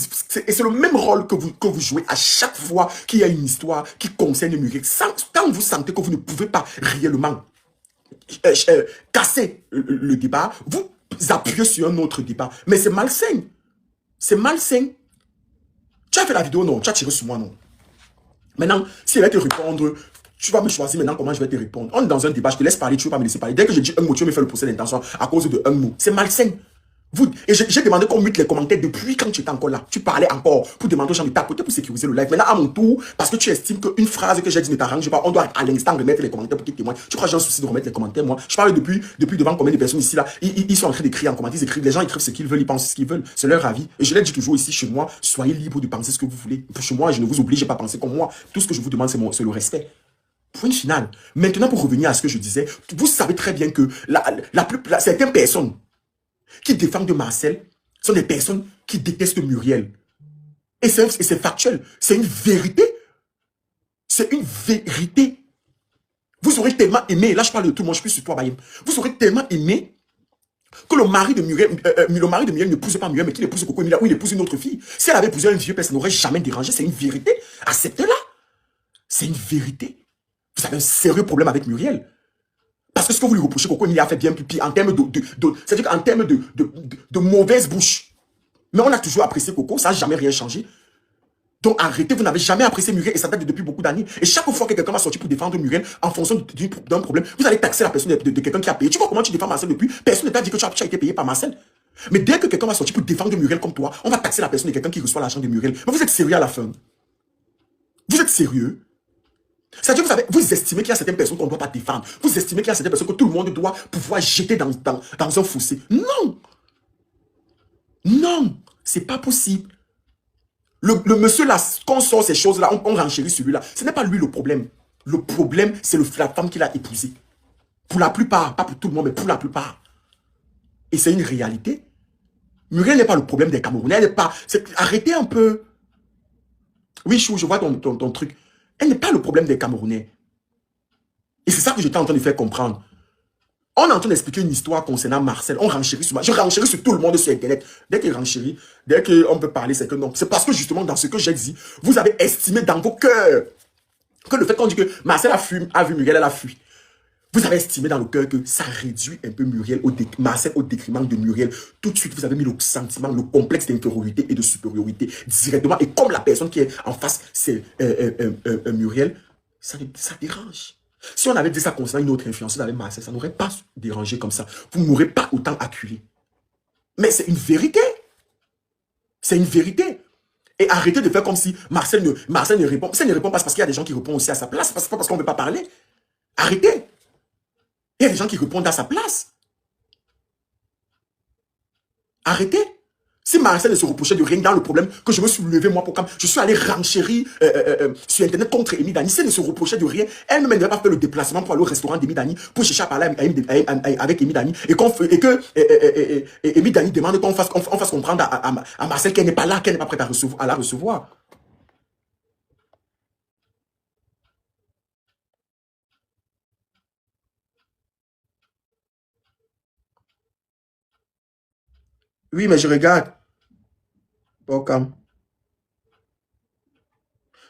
et c'est le même rôle que vous jouez à chaque fois qu'il y a une histoire qui concerne Muriel. Quand vous sentez que vous ne pouvez pas réellement casser le débat, vous appuyez sur un autre débat. Mais c'est malsain. C'est malsain. Tu as fait la vidéo, non? Tu as tiré sur moi, non? Maintenant, si elle va te répondre, tu vas me choisir maintenant comment je vais te répondre. On est dans un débat, je te laisse parler, tu ne veux pas me laisser parler. Dès que je dis un mot, tu me fais le procès d'intention à cause de un mot. C'est malsain. Et j'ai demandé qu'on mute les commentaires depuis quand tu étais encore là. Tu parlais encore pour demander aux gens de tapoter pour sécuriser le live. Maintenant, à mon tour, parce que tu estimes qu'une phrase que j'ai dit ne t'arrange pas, on doit à l'instant remettre les commentaires pour qu'ils témoignent. Tu crois que j'ai un souci de remettre les commentaires, moi? Je parle depuis devant combien de personnes ici, là. Ils sont en train d'écrire en commentaire, ils écrivent. Les gens écrivent ce qu'ils veulent, ils pensent ce qu'ils veulent. C'est leur avis. Et je l'ai dit toujours ici, chez moi, soyez libre de penser ce que vous voulez. Chez moi, je ne vous oblige pas à penser comme moi. Tout ce que je vous demande, c'est le respect. Point final. Maintenant, pour revenir à ce que je disais, vous savez très bien que certaines personnes qui défendent Marcel sont des personnes qui détestent Muriel. Et c'est factuel. C'est une vérité. C'est une vérité. Vous aurez tellement aimé, là je parle de tout le monde, je suis sur toi, Bayem. Vous aurez tellement aimé que le mari de Muriel ne pousse pas Muriel, mais qu'il épouse Coco Emilia ou il épouse une autre fille. Si elle avait épousé un vieux père, ça n'aurait jamais dérangé. C'est une vérité. Acceptez-la. C'est une vérité. Vous avez un sérieux problème avec Muriel. Parce que ce que vous lui reprochez, Coco Emilia a fait bien plus pire en termes c'est-à-dire qu'en termes de mauvaise bouche. Mais on a toujours apprécié Coco, ça n'a jamais rien changé. Donc arrêtez, vous n'avez jamais apprécié Muriel et ça date depuis beaucoup d'années. Et chaque fois que quelqu'un va sortir pour défendre Muriel en fonction d'un problème, vous allez taxer la personne de quelqu'un qui a payé. Tu vois comment tu défends Marcel depuis? Personne ne t'a dit que tu as été payé par Marcel. Mais dès que quelqu'un va sortir pour défendre Muriel comme toi, on va taxer la personne de quelqu'un qui reçoit l'argent de Muriel. Mais vous êtes sérieux à la fin? Vous êtes sérieux? C'est-à-dire, vous estimez qu'il y a certaines personnes qu'on ne doit pas défendre. Vous estimez qu'il y a certaines personnes que tout le monde doit pouvoir jeter dans un fossé. Non! Non! C'est pas possible. Le monsieur là, quand on sort ces choses-là, on renchérit sur lui-là. Ce n'est pas lui le problème. Le problème, c'est la femme qu'il a épousée. Pour la plupart, pas pour tout le monde, mais pour la plupart. Et c'est une réalité. Muriel n'est pas le problème des Camerounais. Elle n'est pas... Arrêtez un peu. Oui, Chou, je vois ton truc. Elle n'est pas le problème des Camerounais. Et c'est ça que j'étais en train de faire comprendre. On est en train d'expliquer une histoire concernant Marcel. On renchérit sur Marcel. Je renchéris sur tout le monde sur Internet. Dès qu'il renchérit, dès qu'on peut parler, c'est que non. C'est parce que justement, dans ce que j'ai dit, vous avez estimé dans vos cœurs que le fait qu'on dit que Marcel a vu Muriel, elle a fui. Vous avez estimé dans le cœur que ça réduit un peu Marcel au détriment de Muriel. Tout de suite, vous avez mis le sentiment, le complexe d'infériorité et de supériorité directement. Et comme la personne qui est en face, c'est Muriel, ça dérange. Si on avait dit ça concernant une autre influenceuse avec Marcel, ça n'aurait pas dérangé comme ça. Vous ne m'aurez pas autant acculé. Mais c'est une vérité. C'est une vérité. Et arrêtez de faire comme si Marcel ne répond. Si elle ne répond pas, c'est parce qu'il y a des gens qui répondent aussi à sa place. C'est pas parce qu'on ne veut pas parler. Arrêtez. Il y a des gens qui répondent à sa place. Arrêtez. Si Marcel ne se reprochait de rien dans le problème que je me suis levé moi pour quand je suis allé renchérir sur Internet contre Emi Dani, si elle ne se reprochait de rien, elle ne m'avait pas fait le déplacement pour aller au restaurant d'Emi Dani pour chercher à parler avec Emi Dani et que Emi Dani demande qu'on fasse comprendre à Marcel qu'elle n'est pas là, qu'elle n'est pas prête à la recevoir. Oui, mais je regarde. Pocam.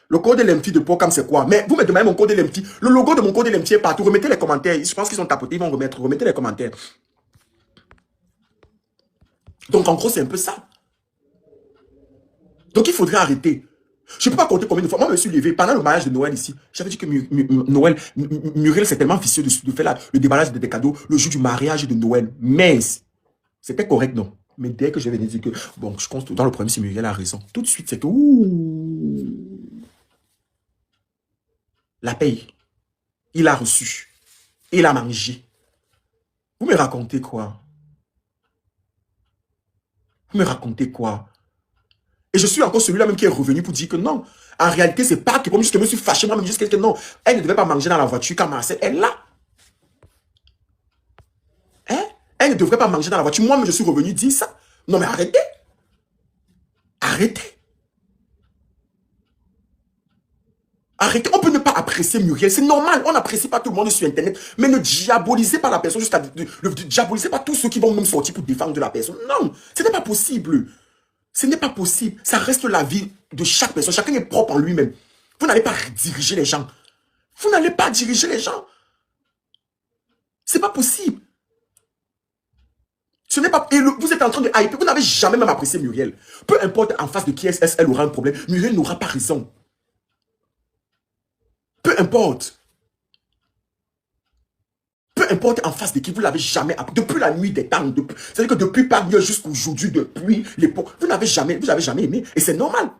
Le code LMT de Pocam, c'est quoi? Mais vous me demandez mon code LMT. Le logo de mon code LMT est partout. Remettez les commentaires. Je pense qu'ils sont tapotés. Ils vont remettre. Remettez les commentaires. Donc, en gros, c'est un peu ça. Donc, il faudrait arrêter. Je ne peux pas compter combien de fois. Moi, je me suis levé pendant le mariage de Noël ici. J'avais dit que Muriel, c'est tellement vicieux de faire le déballage des cadeaux le jour du mariage de Noël. Mais, c'était correct, non? Mais dès que je venais dire que, bon, je compte dans le problème si Muriel a raison, tout de suite, c'est que, la paye, il a reçu, il a mangé. Vous me racontez quoi? Vous me racontez quoi? Et je suis encore celui-là même qui est revenu pour dire que non, en réalité, c'est pas que pour juste que je me suis fâché moi-même, juste que non, elle ne devait pas manger dans la voiture quand Marcel est là. Hein? Elle Elle ne devrait pas manger dans la voiture. Moi-même, je suis revenu dire ça. Non, mais arrêtez. Arrêtez. Arrêtez. On peut ne pas apprécier Muriel. C'est normal. On n'apprécie pas tout le monde sur Internet. Mais ne diabolisez pas la personne jusqu'à... Ne diabolisez pas tous ceux qui vont même sortir pour défendre la personne. Non, ce n'est pas possible. Ce n'est pas possible. Ça reste la vie de chaque personne. Chacun est propre en lui-même. Vous n'allez pas diriger les gens. Vous n'allez pas diriger les gens. C'est pas possible. Ce n'est pas... vous êtes en train de hyper. Vous n'avez jamais même apprécié Muriel. Peu importe en face de qui est-ce, elle aura un problème. Muriel n'aura pas raison. Peu importe. Peu importe en face de qui, vous l'avez jamais apprécié. Depuis la nuit des temps. C'est-à-dire que depuis Pagno jusqu'aujourd'hui, depuis l'époque, vous n'avez jamais aimé. Et c'est normal.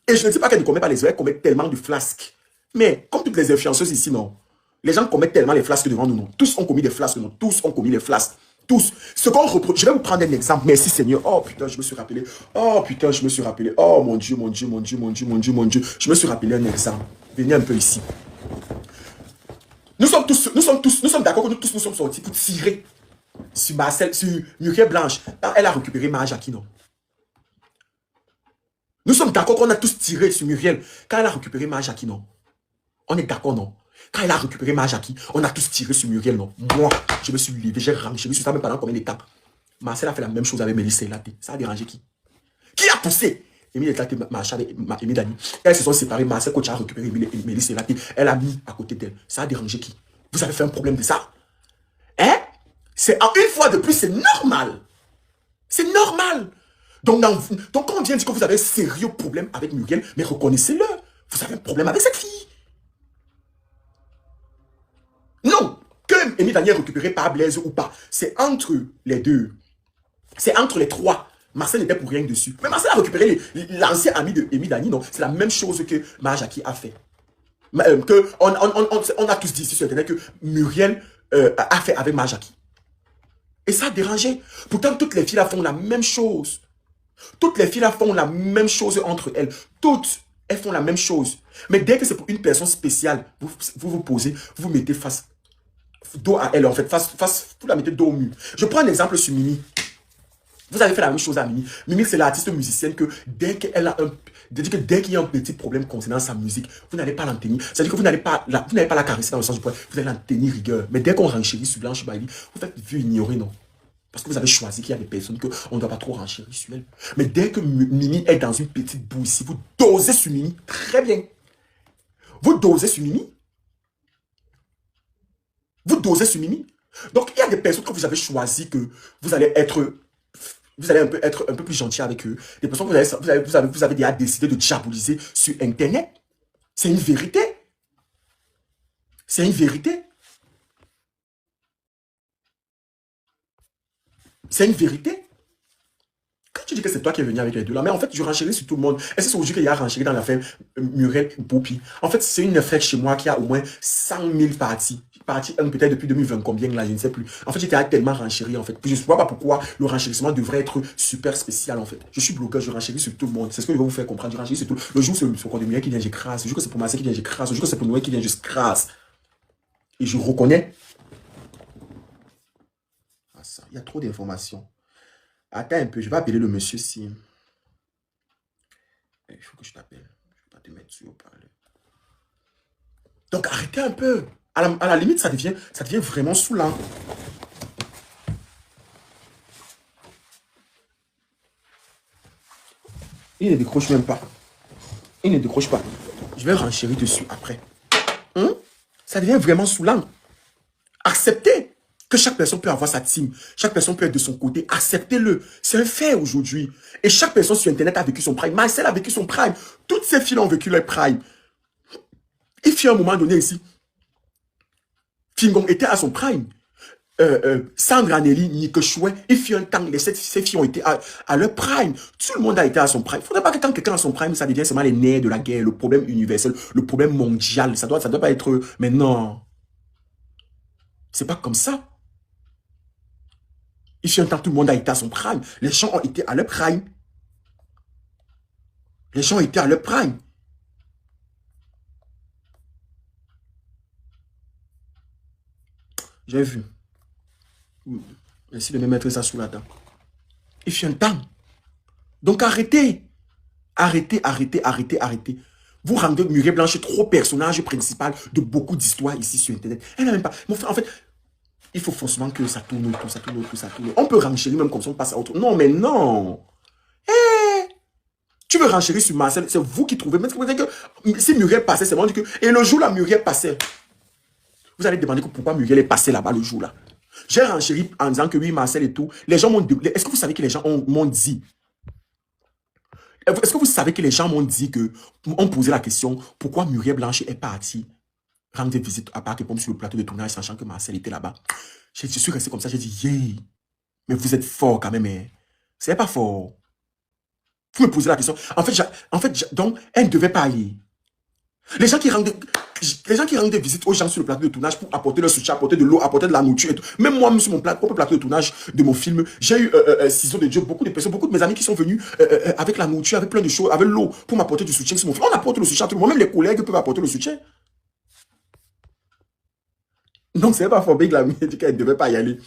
Et je ne dis pas qu'elle ne commet pas les erreurs, elle commet tellement de flasques. Mais comme toutes les influenceuses ici, non. Les gens commettent tellement les flasques devant nous, non. Tous ont commis des flasques, non. Tous ont commis les flasques. Tous. Ce qu'on reproche, je vais vous prendre un exemple. Merci Seigneur. Oh putain, je me suis rappelé. Oh putain, je me suis rappelé. Oh mon Dieu, mon Dieu, mon Dieu, mon Dieu, mon Dieu, mon Dieu. Je me suis rappelé un exemple. Venez un peu ici. Nous sommes d'accord que nous tous nous sommes sortis pour tirer sur Marcel, sur Muriel Blanche. Elle a récupéré Maha Jackie, non. Nous sommes d'accord qu'on a tous tiré sur Muriel quand elle a récupéré Maha Jackie, non. On est d'accord, non. Quand elle a récupéré Maha Jackie, on a tous tiré sur Muriel, non. Moi, je me suis levé, j'ai renchéré sur ça, mais pendant combien de temps? Marcel a fait la même chose avec Mélissa Elaté. Ça a dérangé qui? Qui a poussé? Émile Elaté, Macha et Émile Dani. Elles se sont séparées. Marcel Coach a récupéré Mélissa Elaté. Elle a mis à côté d'elle. Ça a dérangé qui? Vous avez fait un problème de ça? Hein? C'est une fois de plus, c'est normal. C'est normal. Donc, quand on vient dire que vous avez un sérieux problème avec Muriel, mais reconnaissez-le. Vous avez un problème avec cette fille. Non. Que Émile Dani ait récupéré par Blaise ou pas, c'est entre les deux. C'est entre les trois. Marcel n'était pour rien dessus. Mais Marcel a récupéré l'ancien ami de Émile Dani, non. C'est la même chose que Maha Jackie a fait. On a tous dit ici sur Internet que Muriel a fait avec Maha Jackie. Et ça a dérangé. Pourtant, toutes les filles là font la même chose. Toutes les filles là font la même chose entre elles. Toutes, elles font la même chose. Mais dès que c'est pour une personne spéciale, vous posez, vous mettez face, dos à elle, en fait, vous la mettez dos au mur. Je prends un exemple sur Mimi. Vous avez fait la même chose à Mimi. Mimi, c'est l'artiste musicienne que dès qu'il y a un petit problème concernant sa musique, vous n'allez pas l'en tenir. C'est-à-dire que vous n'allez pas la caresser dans le sens du poil. Vous allez l'en tenir rigueur. Mais dès qu'on renchérit sur Blanche Bailey, vous faites vu ignorer, non? Parce que vous avez choisi qu'il y a des personnes qu'on ne doit pas trop renchérir sur elles. Mais dès que Mimi est dans une petite boue ici, vous dosez sur Mimi. Très bien. Vous dosez sur Mimi. Vous dosez sur Mimi. Donc, il y a des personnes que vous avez choisi que vous allez être... Vous allez être un peu plus gentil avec eux. Des personnes que vous avez déjà décidé de diaboliser sur Internet. C'est une vérité. C'est une vérité. C'est une vérité. Quand tu dis que c'est toi qui es venu avec les deux là, mais en fait, je renchéris sur tout le monde. Est-ce que c'est aujourd'hui qu'il y a renchéri dans l'affaire Muriel Bopi? En fait, c'est une fête chez moi qui a au moins 100 000 parties. Partie 1 peut-être depuis 2020 combien là, je ne sais plus. En fait, j'étais tellement renchéri en fait. Puis je ne vois pas pourquoi le renchérissement devrait être super spécial en fait. Je suis bloqueur, je renchéris sur tout le monde. C'est ce que je vais vous faire comprendre. Je renchéris sur tout. Le jour c'est pour Muriel qui vient, j'écrase. Le jour que c'est pour Marcel qui vient, j'écrase. Le jour que c'est pour Noël qui vient, j'écrase. Et je reconnais. Ah ça, il y a trop d'informations. Attends un peu, je vais appeler le monsieur si... Il faut que je t'appelle. Je ne vais pas te mettre sur haut-parleur. Donc arrêtez un peu. À la limite, ça devient vraiment saoulant. Il ne décroche même pas. Il ne décroche pas. Je vais renchérir dessus après. Ça devient vraiment saoulant. Acceptez que chaque personne peut avoir sa team. Chaque personne peut être de son côté. Acceptez-le. C'est un fait aujourd'hui. Et chaque personne sur Internet a vécu son prime. Marcel a vécu son prime. Toutes ces filles ont vécu leur prime. Il fit un moment donné ici. Fingon était à son prime. Sandra Nelly, Nick Chouet, il fit un temps, ces filles ont été à leur prime. Tout le monde a été à son prime. Il ne faudrait pas que quand quelqu'un a son prime, ça devient seulement les nerfs de la guerre, le problème universel, le problème mondial. Ça doit pas être... Mais non. C'est pas comme ça. Il fit un temps, tout le monde a été à son prime. Les gens ont été à leur prime. Les gens ont été à leur prime. J'ai vu. Merci de me mettre ça sous la dent. If you temps. Donc arrêtez. Arrêtez, arrêtez, arrêtez, arrêtez. Vous rendez Muriel Blanche trop personnage principal de beaucoup d'histoires ici sur Internet. Elle n'a même pas... Mon frère, en fait, il faut forcément que ça tourne autour, ça tourne autour, ça tourne. On peut renchérir même comme ça, on passe à autre. Non, mais non. Tu veux renchérir sur Marcel, c'est vous qui trouvez. Mais que si Muriel passait, c'est moi que... Et le jour là, Muriel passait. Vous allez demander pourquoi Muriel est passée là-bas le jour là. J'ai renchéri en disant que oui, Marcel et tout. Les gens m'ont... Est-ce que vous savez que les gens m'ont dit... Est-ce que vous savez que les gens m'ont dit que... On posait la question, pourquoi Muriel Blanche est partie rendre visite à Parc et Pomme sur le plateau de tournage, sachant que Marcel était là-bas. Je suis resté comme ça, j'ai dit, yeah, mais vous êtes fort quand même, hein. C'est pas fort. Vous me posez la question. En fait, donc, elle ne devait pas aller. Les gens qui rendent des visites aux gens sur le plateau de tournage pour apporter leur soutien, apporter de l'eau, apporter de la nourriture et tout. Même moi, sur mon propre plateau de tournage de mon film, j'ai eu ciseaux de Dieu, beaucoup de personnes, beaucoup de mes amis qui sont venus avec la nourriture, avec plein de choses, avec l'eau, pour m'apporter du soutien sur mon film. On apporte le soutien à tout le monde. Même les collègues peuvent apporter le soutien. Donc, c'est pas fort, Big Lamy, elle dit qu'elle ne devait pas y aller.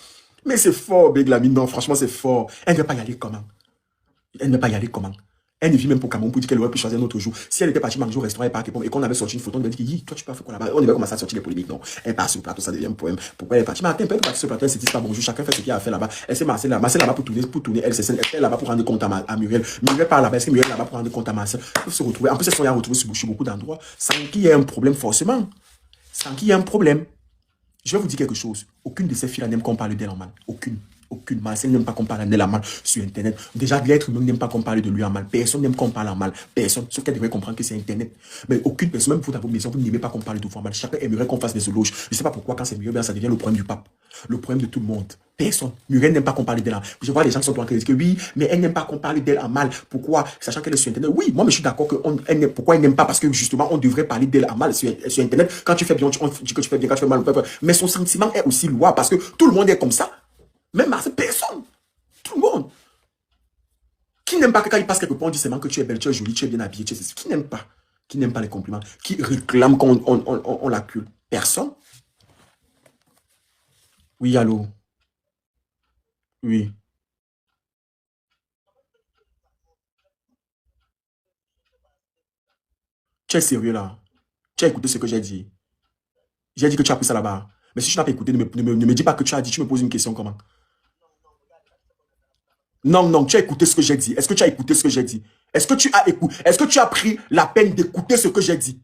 Mais c'est fort, Big Lamy. Non, franchement, c'est fort. Elle ne devait pas y aller comment? Elle ne devait pas y aller comment? Elle ne vit même pour Cameroun pour dire qu'elle aurait pu choisir un autre jour. Si elle était partie manger au restaurant et qu'on avait sorti une photo, on devait dire, toi, tu peux faire quoi là-bas? On devait commencer à sortir les polémiques. Non, elle passe sur le plateau, ça devient un problème. Pourquoi elle est partie? Mais attends, elle peut partir sur le plateau, elle se dit pas bonjour, chacun fait ce qu'il a à faire là-bas. Elle s'est Marcel là-bas pour tourner, elle est là-bas pour rendre compte à Muriel. Muriel parle là-bas, est-ce que Muriel est là-bas pour rendre compte à Marcel? Ils peuvent se retrouver. En plus, elles sont retrouvées sur beaucoup d'endroits, sans qu'il y ait un problème forcément. Sans qu'il y ait un problème. Je vais vous dire quelque chose. Aucune de ces filles-là n'aime qu'on parle d'elle en mal. Aucune. Aucune. Marcel n'aime pas qu'on parle d'elle en mal sur Internet. Déjà, l'être humain n'aime pas qu'on parle de lui en mal. Personne n'aime qu'on parle en mal. Personne. Sauf qu'elle devrait comprendre que c'est Internet. Mais aucune personne, même vous dans vos maisons, vous n'aimez pas qu'on parle de vous en mal. Chacun aimerait qu'on fasse des éloges. Je ne sais pas pourquoi, quand c'est Muriel, ça devient le problème du pape. Le problème de tout le monde. Personne. Muriel n'aime pas qu'on parle d'elle en mal. Je vois les gens qui sont en train de dire que oui, mais elle n'aime pas qu'on parle d'elle en mal. Pourquoi? Sachant qu'elle est sur Internet. Oui, moi, mais je suis d'accord que pourquoi elle n'aime pas? Parce que justement, on devrait parler d'elle en mal sur Internet. Quand tu fais bien, on dit que tu fais bien, quand tu fais mal, mais son sentiment est aussi louable parce que tout le monde est comme ça. Même Marcel, personne. Tout le monde. Qui n'aime pas que quand il passe quelque part, on dit seulement que tu es belle, tu es jolie, tu es bien habillée. Qui n'aime pas? Qui n'aime pas les compliments? Qui réclame qu'on l'accule? Personne. Oui, allô? Oui. Tu es sérieux là? Tu as écouté ce que j'ai dit? J'ai dit que tu as pris ça là-bas. Mais si tu n'as pas écouté, ne me dis pas que tu as dit. Tu me poses une question comment? Non, non, tu as écouté ce que j'ai dit. Est-ce que tu as écouté ce que j'ai dit? Est-ce que tu as pris la peine d'écouter ce que j'ai dit?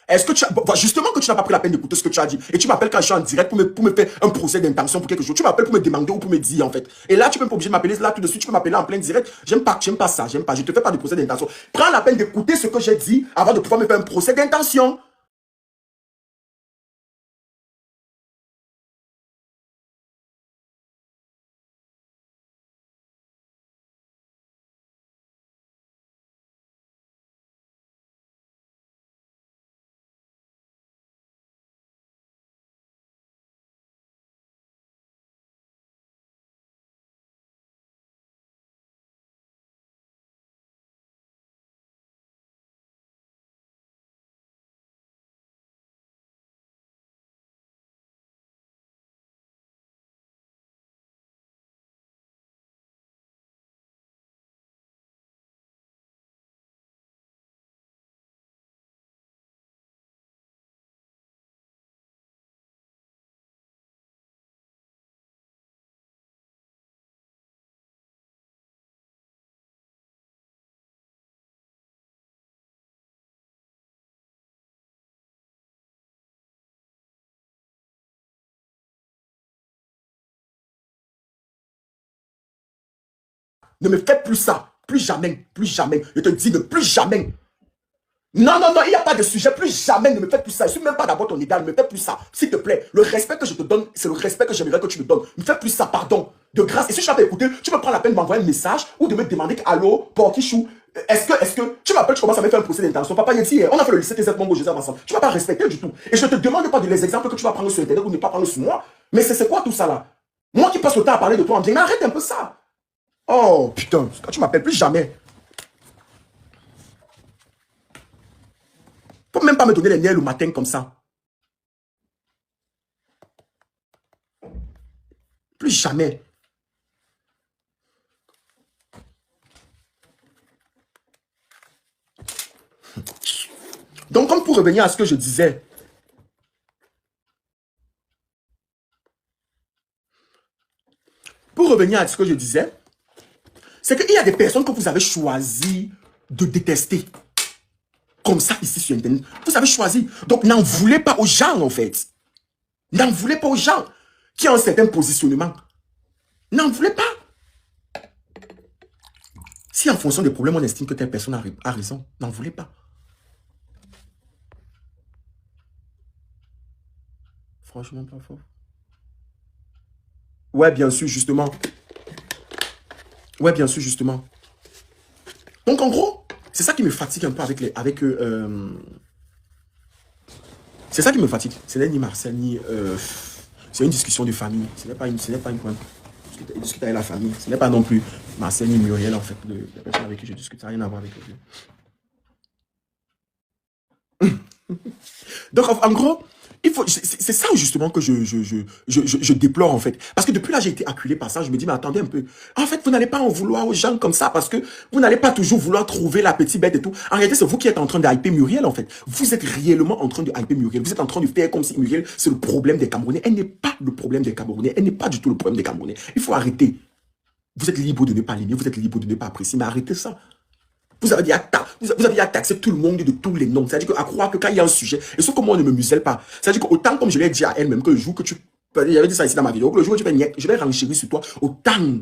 Est-ce que tu as... Justement que tu n'as pas pris la peine d'écouter ce que tu as dit. Et tu m'appelles quand je suis en direct pour me faire un procès d'intention pour quelque chose. Tu m'appelles pour me demander ou pour me dire en fait. Et là, tu peux pas obligé de m'appeler là tout de suite. Tu peux m'appeler en plein direct. J'aime pas ça. J'aime pas. Je te fais pas de procès d'intention. Prends la peine d'écouter ce que j'ai dit avant de pouvoir me faire un procès d'intention. Ne me fais plus ça. Plus jamais. Plus jamais. Je te dis, ne plus jamais. Non, non, non, il n'y a pas de sujet. Plus jamais ne me fais plus ça. Je ne suis même pas d'abord ton idéal. Ne me fais plus ça. S'il te plaît. Le respect que je te donne, c'est le respect que j'aimerais que tu me donnes. Ne me fais plus ça, pardon. De grâce. Et si je t'avais écouté, tu me prends la peine de m'envoyer un message ou de me demander allô, Portichou, est-ce que tu m'appelles, tu commences à me faire un procès d'intention. Papa, il dit, on a fait le lycée TZ Mongo Joseph ensemble. Tu ne vas pas respecter du tout. Et je ne te demande pas de les exemples que tu vas prendre sur Internet ou ne pas prendre sur moi. Mais c'est quoi tout ça là? Moi qui passe le temps à parler de toi en bien, mais arrête un peu ça. Oh, putain, quand tu m'appelles plus jamais. Faut même pas me donner les nerfs le matin comme ça. Plus jamais. Donc, comme pour revenir à ce que je disais, c'est qu'il y a des personnes que vous avez choisi de détester. Comme ça, ici sur Internet. Vous avez choisi. Donc, n'en voulez pas aux gens, en fait. N'en voulez pas aux gens qui ont un certain positionnement. N'en voulez pas. Si en fonction des problèmes, on estime que telle personne a raison, n'en voulez pas. Franchement, pas fort. Ouais, bien sûr, justement. Ouais, bien sûr, justement. Donc, en gros, c'est ça qui me fatigue un peu c'est ça qui me fatigue. Ce n'est ni Marcel, ni... c'est une discussion de famille. Ce n'est pas une discuter avec la famille. Ce n'est pas non plus Marcel ni Muriel, en fait, la personne avec qui je discute. Ça n'a rien à voir avec eux. Donc, en gros, c'est ça justement que je déplore, en fait. Parce que depuis là, j'ai été acculé par ça. Je me dis, mais attendez un peu. En fait, vous n'allez pas en vouloir aux gens comme ça parce que vous n'allez pas toujours vouloir trouver la petite bête et tout. En réalité, c'est vous qui êtes en train de hyper Muriel, en fait. Vous êtes réellement en train de hyper Muriel. Vous êtes en train de faire comme si Muriel, c'est le problème des Camerounais. Elle n'est pas le problème des Camerounais. Elle n'est pas du tout le problème des Camerounais. Il faut arrêter. Vous êtes libre de ne pas l'aimer. Vous êtes libre de ne pas apprécier. Mais arrêtez ça. Vous avez à taxer tout le monde de tous les noms. C'est-à-dire à croire que quand il y a un sujet, et sauf que moi, on ne me muselle pas. C'est-à-dire qu'autant, comme je l'ai dit à elle-même, que le jour que tu... J'avais dit ça ici dans ma vidéo, que le jour où tu fais niet, je vais renchérir sur toi. Autant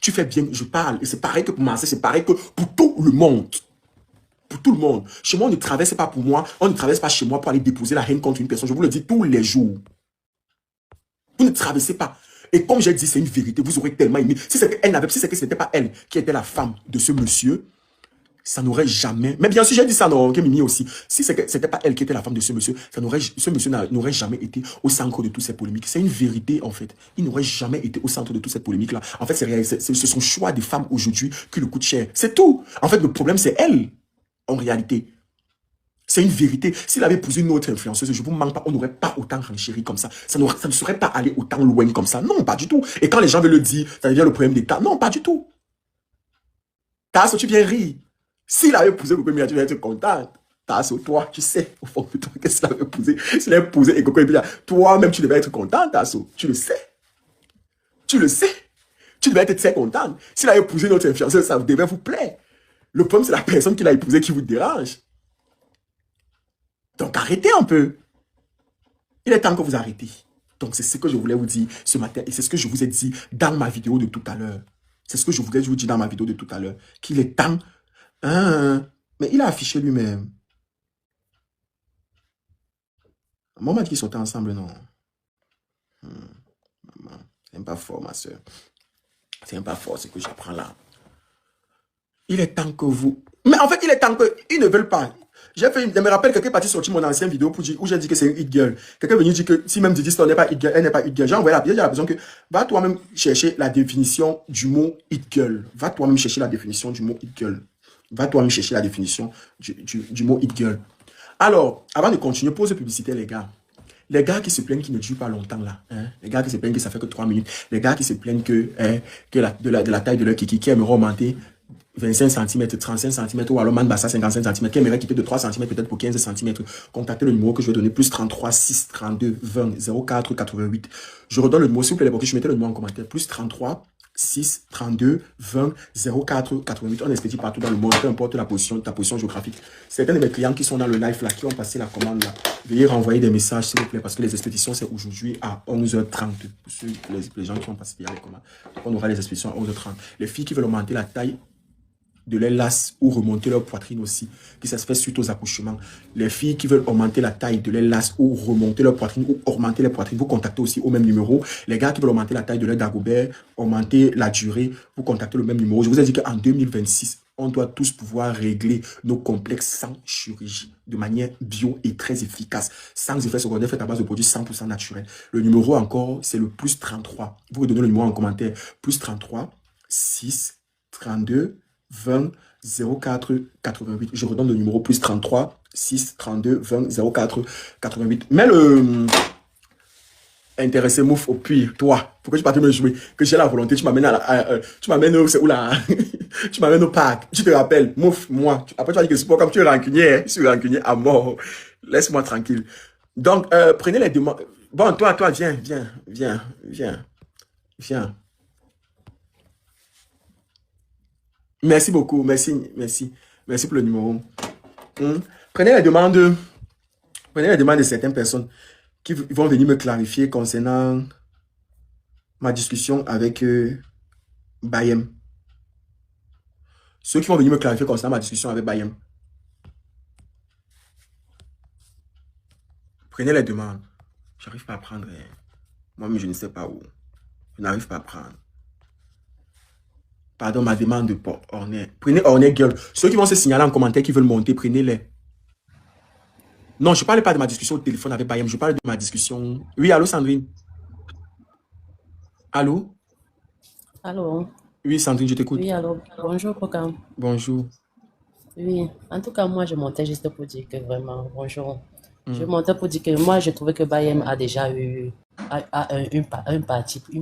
tu fais bien, je parle. Et c'est pareil que pour Marseille, c'est pareil que pour tout le monde. Pour tout le monde. Chez moi, on ne traverse pas pour moi. On ne traverse pas chez moi pour aller déposer la haine contre une personne. Je vous le dis tous les jours. Vous ne traversez pas. Et comme j'ai dit, c'est une vérité. Vous aurez tellement aimé. Si c'était si ce n'était pas elle qui était la femme de ce monsieur, ça n'aurait jamais... Mais bien sûr, j'ai dit ça dans Mimi aussi. Si ce n'était pas elle qui était la femme de ce monsieur, ce monsieur n'aurait jamais été au centre de toutes ces polémiques. C'est une vérité, en fait. Il n'aurait jamais été au centre de toutes ces polémiques-là. En fait, c'est son choix des femmes aujourd'hui qui le coûte cher. C'est tout. En fait, le problème, c'est elle, en réalité. C'est une vérité. S'il avait épousé une autre influenceuse, je ne vous mens pas, on n'aurait pas autant renchéri comme ça. Ça ne serait pas allé autant loin comme ça. Non, pas du tout. Et quand les gens veulent le dire, ça devient le problème d'État. Non, pas du tout. Tasso, tu viens rire. S'il avait épousé Coco Emilia, tu vas être content. Tasso, toi, tu sais, au fond de toi, qu'est-ce qu'il avait épousé. S'il avait épousé Coco Emilia, toi-même, tu devais être content, Tasso. Tu le sais. Tu le sais. Tu devais être très content. S'il avait épousé notre influenceuse, ça devait vous plaire. Le problème, c'est la personne qui l'a épousé qui vous dérange. Donc, arrêtez un peu. Il est temps que vous arrêtez. Donc, c'est ce que je voulais vous dire ce matin. Et c'est ce que je vous ai dit dans ma vidéo de tout à l'heure. C'est ce que je voulais vous dire dans ma vidéo de tout à l'heure. Qu'il est temps... mais il a affiché lui-même. Un moment qu'ils sont ensemble, non. C'est pas fort, ma soeur. C'est pas fort ce que j'apprends là. Il est temps que vous... Mais en fait, il est temps que... Ils ne veulent pas. Je me rappelle quelqu'un est parti sortir mon ancienne vidéo pour dire, où j'ai dit que c'est une hit girl. Quelqu'un est venu dire que si même Didi Store n'est pas hit girl, elle n'est pas hit girl. J'ai envoyé j'ai l'impression que va toi-même chercher la définition du mot hit girl. Va toi-même chercher la définition du mot hit girl. Va toi-même chercher la définition du mot hit girl. Alors, avant de continuer, pause de publicité, les gars. Les gars qui se plaignent qui ne durent pas longtemps là. Hein? Les gars qui se plaignent que ça fait que 3 minutes. Les gars qui se plaignent que, de la taille de leur kiki qui aimerait augmenter 25 cm, 35 cm ou alors Manbassa 55 cm qui aimerait quitter de 3 cm peut-être pour 15 cm. Contactez le numéro que je vais donner, plus 33 6 32 20 04 88. Je redonne le numéro, s'il vous plaît, les je mettez le numéro en commentaire. Plus 33 6 32 20 04 88. On expédie partout dans le monde, peu importe ta position géographique. Certains de mes clients qui sont dans le live là, qui ont passé la commande là, veuillez renvoyer des messages s'il vous plaît, parce que les expéditions c'est aujourd'hui à 11h30. Les gens qui ont passé les commandes. Donc on aura les expéditions à 11h30. Les filles qui veulent augmenter la taille de leur las ou remonter leur poitrine aussi, qui ça se fait suite aux accouchements. Les filles qui veulent augmenter la taille de leur las ou remonter leur poitrine ou augmenter les poitrines, vous contactez aussi au même numéro. Les gars qui veulent augmenter la taille de leur dagobert, augmenter la durée, vous contactez le même numéro. Je vous ai dit qu'en 2026, on doit tous pouvoir régler nos complexes sans chirurgie, de manière bio et très efficace, sans effet secondaire, fait à base de produits 100% naturels. Le numéro encore, c'est le plus 33. Vous redonnez le numéro en commentaire. Plus 33 6 32 20 04 88. Je redonne le numéro plus 33 6 32 20 04 88. Mais intéressé, mouf, au pire, toi, pourquoi tu partais me jouer? Que j'ai la volonté, tu m'amènes tu m'amènes c'est où là? Tu m'amènes au parc. Tu te rappelles, mouf, moi. Après, tu vas dire que c'est pas comme tu es rancunier, hein? Je suis rancunier à mort. Laisse-moi tranquille. Donc, prenez les demandes. Bon, toi, viens. Merci beaucoup, merci pour le numéro. Hmm. Prenez les demandes, prenez les demandes de certaines personnes qui vont venir me clarifier concernant ma discussion avec Bayem. Ceux qui vont venir me clarifier concernant ma discussion avec Bayem. Prenez les demandes. J'arrive pas à prendre. Moi-même, je ne sais pas où. Je n'arrive pas à prendre. Pardon, ma demande de port. Ornay. Prenez Ornay Girl. Ceux qui vont se signaler en commentaire qui veulent monter, prenez-les. Non, je ne parle pas de ma discussion au téléphone avec Bayem. Je parle de ma discussion. Oui, allô, Sandrine. Allô? Allô? Oui, Sandrine, je t'écoute. Oui, allô? Bonjour, Kokam. Bonjour. Oui, en tout cas, moi, je montais juste pour dire que vraiment, bonjour. Je Hmm. montais pour dire que moi, je trouvais que Bayem a déjà eu une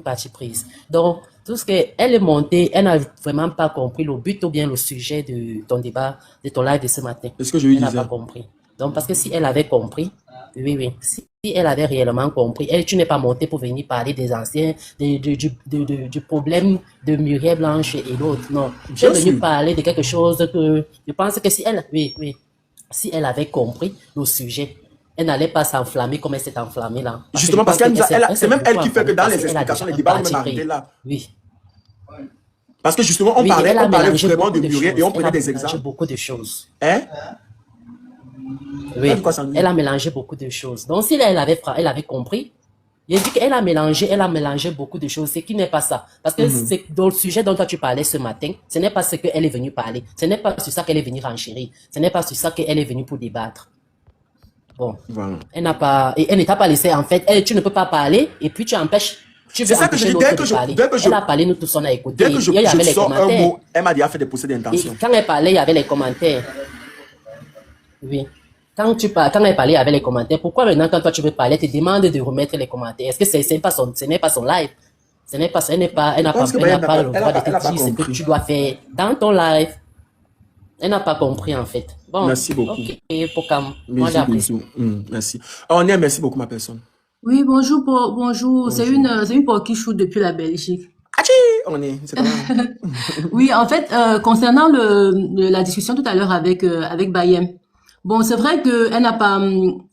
partie prise. Donc, tout ce qu'elle est montée, elle n'a vraiment pas compris le but ou bien le sujet de ton débat, de ton live de ce matin. C'est ce que je lui Elle n'a pas disais. compris. Donc, parce que si elle avait compris, oui, oui, si elle avait réellement compris, elle, tu n'es pas montée pour venir parler des anciens, du problème de Muriel Blanche et l'autre. Non, tu es Bien venue sûr. parler de quelque chose que je pense que si elle, oui, oui, si elle avait compris le sujet, elle n'allait pas s'enflammer comme elle s'est enflammée là. Parce que je Justement, parce pense qu'elle qu'elle nous a, s'est c'est même elle beaucoup qui fait que enflammée dans parce les qu'elle a explications, déjà les un débats vont même parti arriver pris. là. Oui, Parce que justement, oui, et elle on a parlait mélangé vraiment beaucoup de de Muriel et on choses. Elle prenait a des mélangé exemples. beaucoup de choses. Hein? T'as dit Oui, quoi, elle Sandrine? a mélangé beaucoup de choses. Donc, si elle avait compris, il dit qu'elle elle a mélangé beaucoup de choses, ce qui n'est pas ça. Parce que Mhm. c'est dans le sujet dont toi tu parlais ce matin, ce n'est pas ce qu'elle est venue parler. Ce n'est pas sur ça qu'elle est venue renchérir. Ce n'est pas sur ça qu'elle est venue pour débattre. Bon, Voilà. elle ne t'a pas laissé, en fait, tu ne peux pas parler, et puis tu C'est veux ça que je empêcher dis, l'autre de parler. Elle a parlé, nous tous on a dès que écouté. Il y je avait les sors un commentaires. mot, elle m'a déjà fait des procès Et d'intention. quand elle parlait, il y avait les commentaires. Oui. Quand elle parlait avec les commentaires, pourquoi maintenant quand toi tu veux parler, elle te demande de remettre les commentaires? Est-ce que ce n'est pas son live? Je pense que Elle n'a Bayem n'a pas pas, le droit de te elle a pas dire ce que compris. tu dois faire dans ton live. Elle n'a pas compris en fait. Bon, Merci beaucoup. ok, pour quand moi Bisous, j'apprécie. bisous. Merci. Ornay, merci beaucoup, ma personne. Oui, bonjour, bonjour. Bonjour. C'est une pour qui shoot depuis la Belgique. Achi! Ornay, c'est comment? Oui, en fait, concernant la discussion tout à l'heure avec Bayem. Bon, c'est vrai que elle n'a pas,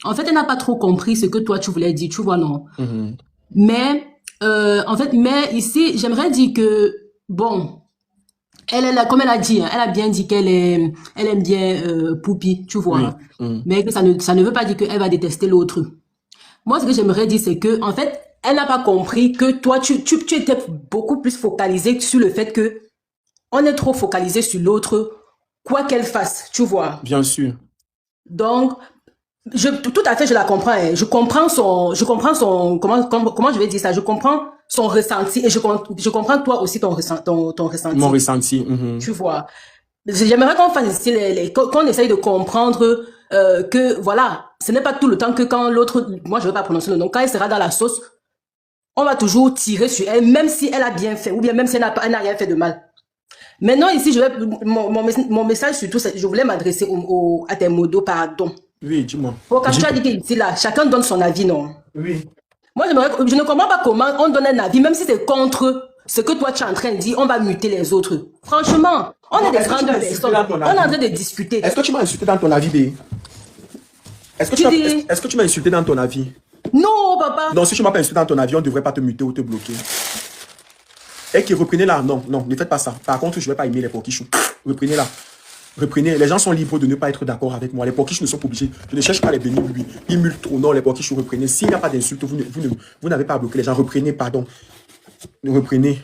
en fait, elle n'a pas trop compris ce que toi tu voulais dire, tu vois, non. Mhm. Mais, en fait, mais ici, j'aimerais dire que, bon, comme elle a dit, hein, elle a bien dit elle aime bien Poupi, tu vois, Oui. hein. Mais que ça ne veut pas dire qu'elle va détester l'autre. Moi, ce que j'aimerais dire, c'est que, en fait, elle n'a pas compris que toi, tu étais beaucoup plus focalisé sur le fait que on est trop focalisé sur l'autre, quoi qu'elle fasse, tu vois. Bien sûr. Donc, tout à fait, je la comprends. Hein. Je comprends son, comment je vais dire ça, je comprends son ressenti et je comprends toi aussi ton Mon ressenti, ressenti. Mhm. tu vois. J'aimerais qu'on fasse ici qu'on essaye de comprendre que voilà, ce n'est pas tout le temps que quand l'autre, moi je ne veux pas prononcer le nom, quand elle sera dans la sauce, on va toujours tirer sur elle, même si elle a bien fait, ou bien même si elle n'a rien fait de mal. Maintenant, ici, mon message surtout, je voulais m'adresser à tes modos, pardon. Oui, dis-moi. Bon, quand tu as dit qu'ici, là, chacun donne son avis, non? Oui. Moi, je ne comprends pas comment on donne un avis, même si c'est contre ce que toi tu es en train de dire, on va muter les autres. Franchement, on Non, est des est-ce que tu grandes m'as insulté personnes. dans ton On est en avis? train de discuter. Est-ce que tu m'as insulté dans ton avis, B? Tu dis, Est-ce que tu m'as insulté dans ton avis? non, papa. Non, si tu m'as pas insulté dans ton avis, on ne devrait pas te muter ou te bloquer. Et qui reprenez là, non, non, ne faites pas ça. Par contre, je ne vais pas aimer les porquichous. Reprenez là. Reprenez. Les gens sont libres de ne pas être d'accord avec moi. Les porquichous ne sont pas obligés. Je ne cherche pas à les bénir, lui. Ils multent trop. Non, les porquichous, reprenez. S'il n'y a pas d'insulte, vous n'avez pas à bloquer les gens. Reprenez, pardon. Reprenez.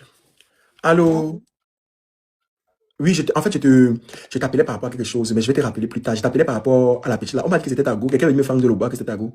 Allô? Oui, en fait, je t'appelais par rapport à quelque chose, mais je vais te rappeler plus tard. Je t'appelais par rapport à la petite là. On m'a dit que c'était ta go. Quelqu'un veut me faire de l'eau, que c'était ta go.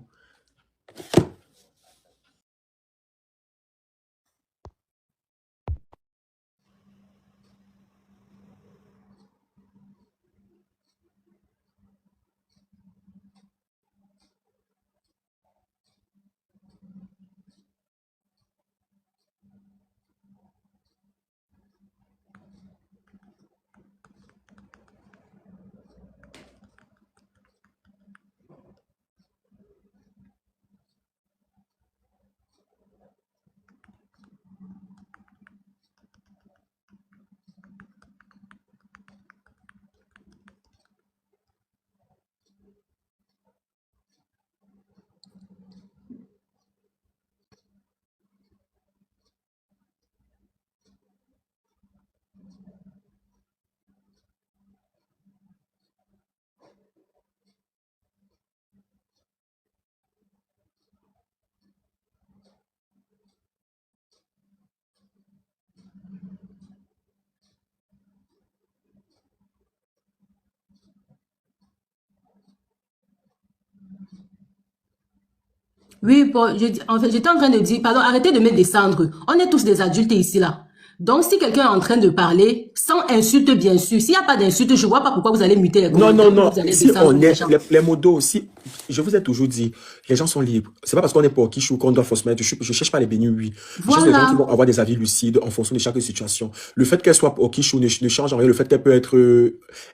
Oui, bon, en fait, j'étais en train de dire, pardon, arrêtez de me descendre. On est tous des adultes ici, là. Donc, si quelqu'un est en train de parler, sans insulte, bien sûr, s'il n'y a pas d'insulte, je vois pas pourquoi vous allez muter les Non, non, commentaires, pourquoi non. vous allez Si descendre on les est, gens. les modos aussi, je vous ai toujours dit, les gens sont libres. C'est pas parce qu'on est pour qui qu'on doit forcément être. Je cherche pas les bénis, oui. Je cherche des gens qui vont Voilà, avoir des avis lucides en fonction de chaque situation. Le fait qu'elle soit pour qui ne change en rien. Le fait qu'elle peut être,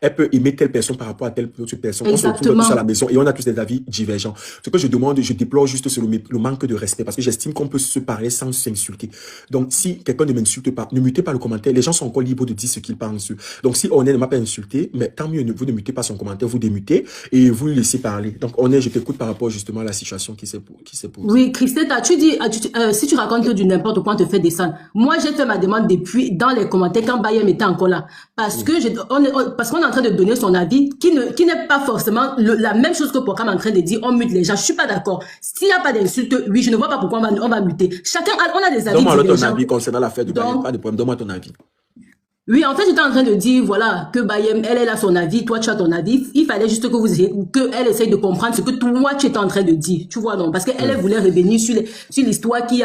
elle peut aimer telle personne par rapport à telle autre personne. On se retrouve tous à la exactement. maison et on a tous des avis divergents. Ce que je demande, je déplore juste sur le manque de respect parce que j'estime qu'on peut se parler sans s'insulter. Donc, si quelqu'un ne m'insulte pas, ne mutez pas le commentaire. Les gens sont encore libres de dire ce qu'ils pensent. Donc, si on est ne m'a pas insulté, mais tant mieux, vous ne mutez pas son commentaire, vous démutez et vous le laissez parler. Donc, on est, je t'écoute par rapport justement à la situation qui s'est posée. Oui, Christelle, tu dis, si tu racontes du n'importe quoi, on te fait descendre. Moi, j'ai fait ma demande depuis dans les commentaires quand Bayem était encore là. Parce Oui. que parce qu'on est en train de donner son avis qui n'est pas forcément la même chose que Pokam est en train de dire, on mute les gens. Je suis pas d'accord. S'il n'y a pas d'insulte, oui, je ne vois pas pourquoi on va muter. On a des avis Donne-moi alors ton divergents. avis concernant l'affaire de Bayern. Donc, Pas de problème, donne-moi ton avis. oui, en fait, j'étais en train de dire, voilà, que Bayem, elle a son avis, toi, tu as ton avis. Il fallait juste que elle essaye de comprendre ce que toi, tu étais en train de dire. Tu vois, non? Parce qu'elle elle voulait revenir sur l'histoire qui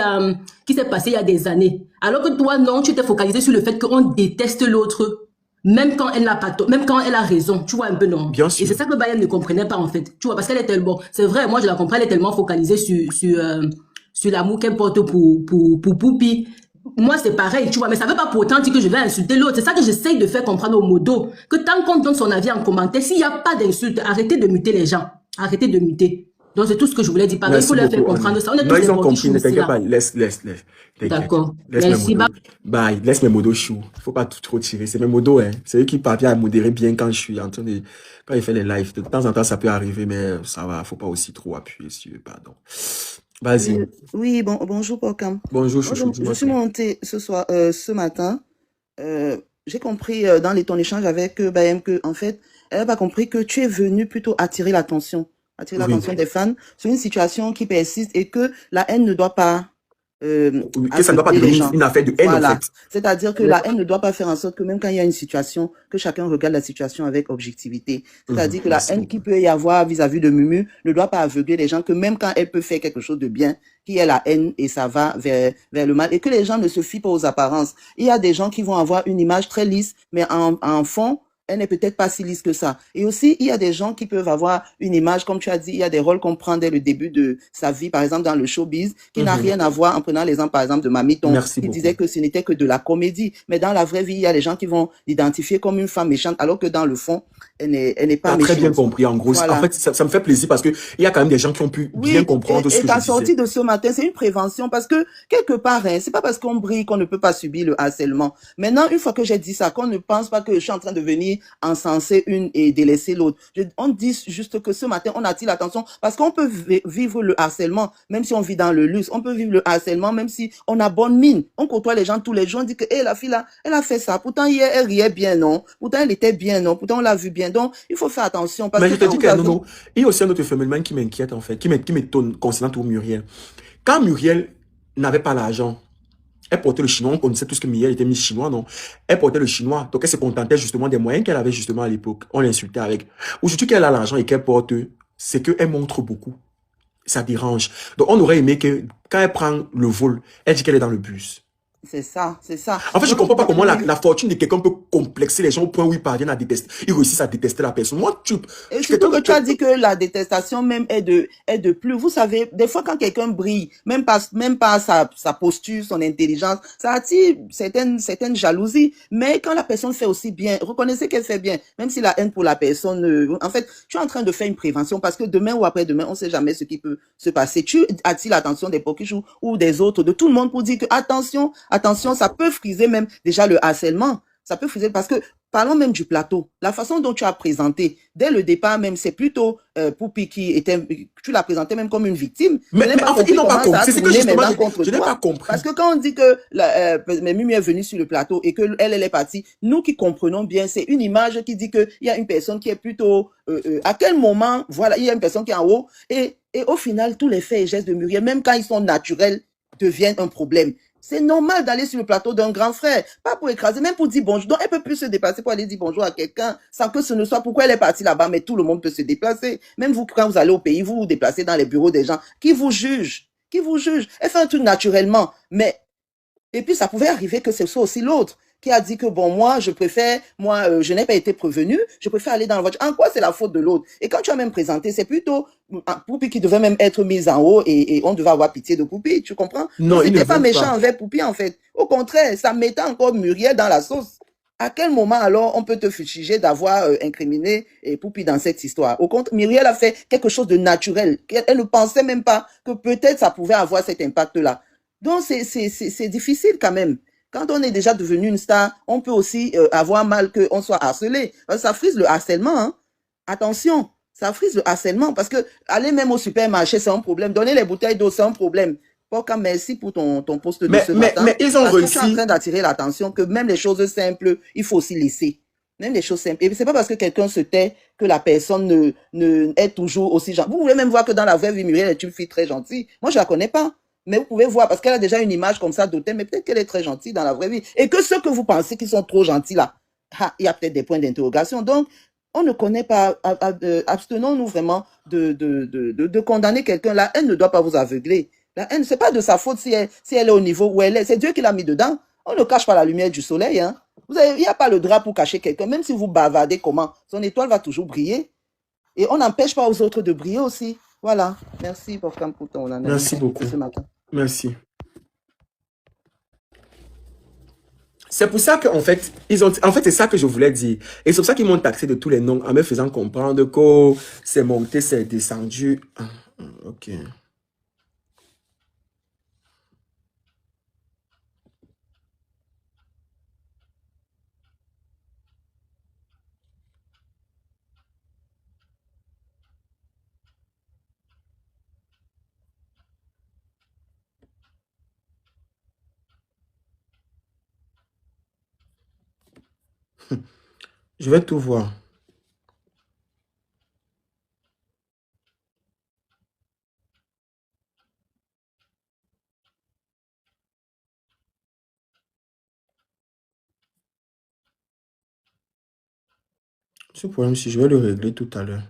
s'est passée il y a des années. Alors que toi, non, tu t'es focalisé sur le fait qu'on déteste l'autre. Même quand elle n'a pas même quand elle a raison, tu vois un peu non. Bien Et c'est sûr. ça que Bayem ne comprenait pas en fait, tu vois, parce qu'elle est tellement, c'est vrai, moi je la comprends, elle est tellement focalisée sur l'amour qu'elle porte pour Poupi. Moi, c'est pareil, tu vois, mais ça veut pas pour autant dire que je vais insulter l'autre. C'est ça que j'essaye de faire comprendre au modo. Que tant qu'on donne son avis en commentaire, s'il n'y a pas d'insulte, arrêtez de muter les gens. Arrêtez de muter. Donc, c'est tout ce que je voulais dire. Pareil, il faut Merci leur faire beaucoup, comprendre Annie. ça. On est Non, tous des ils ont porquichous compris, ne ici, t'inquiète là. pas. Laisse. T'inquiète. D'accord. Laisse mes Merci. modos. Bye. Laisse mes modos chou. Faut pas trop tirer. C'est mes modos, hein. C'est eux qui parviennent à modérer bien quand je suis en train de, quand il fait les lives. De temps en temps, ça peut arriver, mais ça va. Faut pas aussi trop appuyer sur, pardon. Vas-y. Oui, bonjour Pokam. Bonjour, Moi, chouchou. je Dis-moi suis tout. montée ce matin. J'ai compris dans ton échange avec Bayem que, en fait, elle n'a pas compris que tu es venu plutôt attirer Oui. l'attention des fans sur une situation qui persiste et que la haine ne doit pas Oui, que ça ne doit pas affecter les devenir gens. une affaire de haine, en Voilà. fait. C'est-à-dire que la haine ne doit pas faire en sorte que même quand il y a une situation, que chacun regarde la situation avec objectivité. C'est-à-dire que la Merci haine qui beaucoup. peut y avoir vis-à-vis de Mumu ne doit pas aveugler les gens, que même quand elle peut faire quelque chose de bien, qu'il y ait la haine et ça va vers le mal. Et que les gens ne se fient pas aux apparences. Il y a des gens qui vont avoir une image très lisse, mais en fond, elle n'est peut-être pas si lisse que ça. Et aussi, il y a des gens qui peuvent avoir une image, comme tu as dit, il y a des rôles qu'on prend dès le début de sa vie, par exemple dans le showbiz, qui n'a rien à voir, en prenant l'exemple par exemple de Mamiton, Merci qui beaucoup. disait que ce n'était que de la comédie. Mais dans la vraie vie, il y a des gens qui vont l'identifier comme une femme méchante, alors que dans le fond, elle n'est Tu pas as très bien méchante. compris, en gros. En Voilà. fait, ça me fait plaisir parce que il y a quand même des gens qui ont pu bien Oui, comprendre ce et que ta je disais. sortie de ce matin, c'est une prévention parce que quelque part, hein, c'est pas parce qu'on brille qu'on ne peut pas subir le harcèlement. Maintenant, une fois que j'ai dit ça, qu'on ne pense pas que je suis en train de venir encenser une et délaisser l'autre. On dit juste que ce matin, on attire l'attention parce qu'on peut vivre le harcèlement, même si on vit dans le luxe. On peut vivre le harcèlement, même si on a bonne mine. On côtoie les gens tous les jours. On dit que, la fille là, elle a fait ça. Pourtant, hier, elle riait bien, non? Pourtant, elle était bien, non? Pourtant, on l'a vu bien. Donc, il faut faire attention parce Mais que je te quand dis vous que non, avez... non. Il y a aussi un autre phénomène qui m'inquiète, en fait, qui m'étonne concernant tout Muriel. Quand Muriel n'avait pas l'argent, elle portait le chinois, on connaissait tout ce que Muriel était mis chinois, non? Elle portait le chinois, donc elle se contentait justement des moyens qu'elle avait justement à l'époque. On l'insultait avec. Aujourd'hui qu'elle a l'argent et qu'elle porte, c'est qu'elle montre beaucoup. Ça dérange. Donc on aurait aimé que quand elle prend le vol, elle dit qu'elle est dans le bus. C'est ça, c'est ça. En fait, je Donc, comprends pas comment oui. la fortune de quelqu'un peut complexer les gens au point où ils parviennent à détester. Ils réussissent à détester la personne. Moi, Et surtout que tu as dit que la détestation même est de plus. Vous savez, des fois quand quelqu'un brille, même pas sa posture, son intelligence, ça attire certaines jalousies. Mais quand la personne fait aussi bien, reconnaissez qu'elle fait bien, même si la haine pour la personne, en fait, tu es en train de faire une prévention parce que demain ou après-demain, on sait jamais ce qui peut se passer. Tu attires l'attention des pokichous ou des autres, de tout le monde pour dire que attention, ça peut friser même déjà le harcèlement. Ça peut friser parce que, parlons même du plateau. La façon dont tu as présenté, dès le départ même, c'est plutôt Poupi qui était, tu l'as présenté même comme une victime. Mais en fait, ils n'ont pas compris. C'est ce que justement, je n'ai pas compris. Parce que quand on dit que Mimi est venue sur le plateau et que elle est partie, nous qui comprenons bien, c'est une image qui dit qu'il y a une personne qui est plutôt, à quel moment, voilà, il y a une personne qui est en haut et au final, tous les faits et gestes de Muriel, même quand ils sont naturels, deviennent un problème. C'est normal d'aller sur le plateau d'un grand frère, pas pour écraser, même pour dire bonjour. Donc, elle peut plus se déplacer pour aller dire bonjour à quelqu'un sans que ce ne soit pourquoi elle est partie là-bas, mais tout le monde peut se déplacer. Même vous, quand vous allez au pays, vous vous déplacez dans les bureaux des gens. Qui vous juge? Qui vous juge? Elle fait un truc naturellement, mais et puis, ça pouvait arriver que ce soit aussi l'autre qui a dit que, bon, moi, je préfère, moi, je n'ai pas été prévenu, je préfère aller dans la voiture. En quoi c'est la faute de l'autre? Et quand tu as même présenté, c'est plutôt Poupi qui devait même être mise en haut et on devait avoir pitié de Poupi, tu comprends? Non, Donc, il ne c'était pas veut méchant pas. envers Poupi, en fait. Au contraire, ça mettait encore Muriel dans la sauce. À quel moment, alors, on peut te fustiger d'avoir incriminé Poupi dans cette histoire? Au contraire, Muriel a fait quelque chose de naturel. Elle ne pensait même pas que peut-être ça pouvait avoir cet impact-là. Donc, c'est difficile quand même. Quand on est déjà devenu une star, on peut aussi avoir mal qu'on soit harcelé. Ça frise le harcèlement. Hein. Attention, ça frise le harcèlement parce que aller même au supermarché, c'est un problème. Donner les bouteilles d'eau, c'est un problème. Pourquoi merci pour ton poste de ce matin. Mais ils ont Parce que tu es en réussi. train d'attirer l'attention que même les choses simples, il faut aussi laisser. Même les choses simples. Et c'est pas parce que quelqu'un se tait que la personne ne est toujours aussi gentille. Vous pouvez même voir que dans la vraie vie, Muriel est une fille très gentille. Moi, je la connais pas. Mais vous pouvez voir, parce qu'elle a déjà une image comme ça d'hôtel, mais peut-être qu'elle est très gentille dans la vraie vie. Et que ceux que vous pensez qui sont trop gentils là, il y a peut-être des points d'interrogation. Donc, on ne connaît pas, abstenons-nous vraiment de condamner quelqu'un. La haine ne doit pas vous aveugler. La haine, c'est pas de sa faute si elle est au niveau où elle est. C'est Dieu qui l'a mis dedans. On ne cache pas la lumière du soleil. Hein. Il n'y a pas le drap pour cacher quelqu'un. Même si vous bavardez comment, son étoile va toujours briller. Et on n'empêche pas aux autres de briller aussi. Voilà. Merci, Wolfgang, pour ton analyse Merci beaucoup. de ce matin. Merci. C'est pour ça qu'en fait, c'est ça que je voulais dire. Et c'est pour ça qu'ils m'ont taxé de tous les noms en me faisant comprendre que c'est monté, c'est descendu. Ah, ok. Je vais tout voir. Ce problème, si je vais le régler tout à l'heure.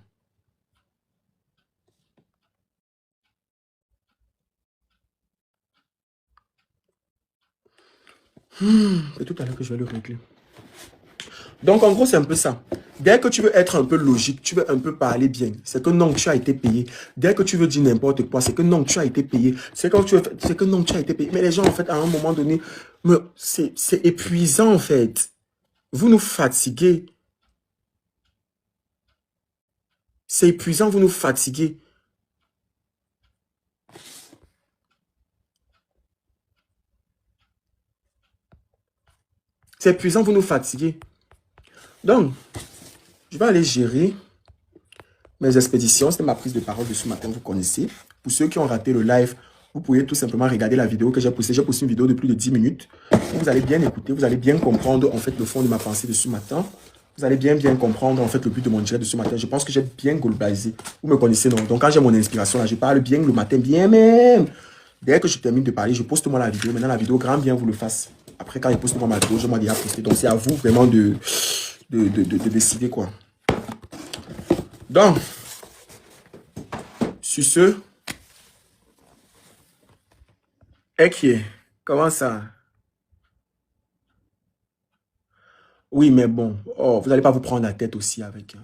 C'est tout à l'heure que je vais le régler. Donc, en gros, c'est un peu ça. Dès que tu veux être un peu logique, tu veux un peu parler bien, c'est que non, tu as été payé. Dès que tu veux dire n'importe quoi, c'est que non, tu as été payé. C'est que non, tu as été payé. Mais les gens, en fait, à un moment donné, c'est épuisant, en fait. Vous nous fatiguez. C'est épuisant, vous nous fatiguez. C'est épuisant, vous nous fatiguez. Donc, je vais aller gérer mes expéditions. C'était ma prise de parole de ce matin, vous connaissez. Pour ceux qui ont raté le live, vous pouvez tout simplement regarder la vidéo que j'ai postée. J'ai posté une vidéo de plus de 10 minutes. Vous allez bien écouter, vous allez bien comprendre en fait le fond de ma pensée de ce matin. Vous allez bien comprendre en fait le but de mon direct de ce matin. Je pense que j'ai bien globalisé. Vous me connaissez, non? Donc quand j'ai mon inspiration là, je parle bien le matin, bien même. Dès que je termine de parler, je poste moi la vidéo. Maintenant la vidéo, grand bien vous le fasse. Après quand je poste moi ma vidéo, je m'en déjà posté. Donc c'est à vous vraiment de décider quoi. Donc, sur ce, ok, comment ça? Oui, mais bon, oh, vous n'allez pas vous prendre la tête aussi avec. Hein.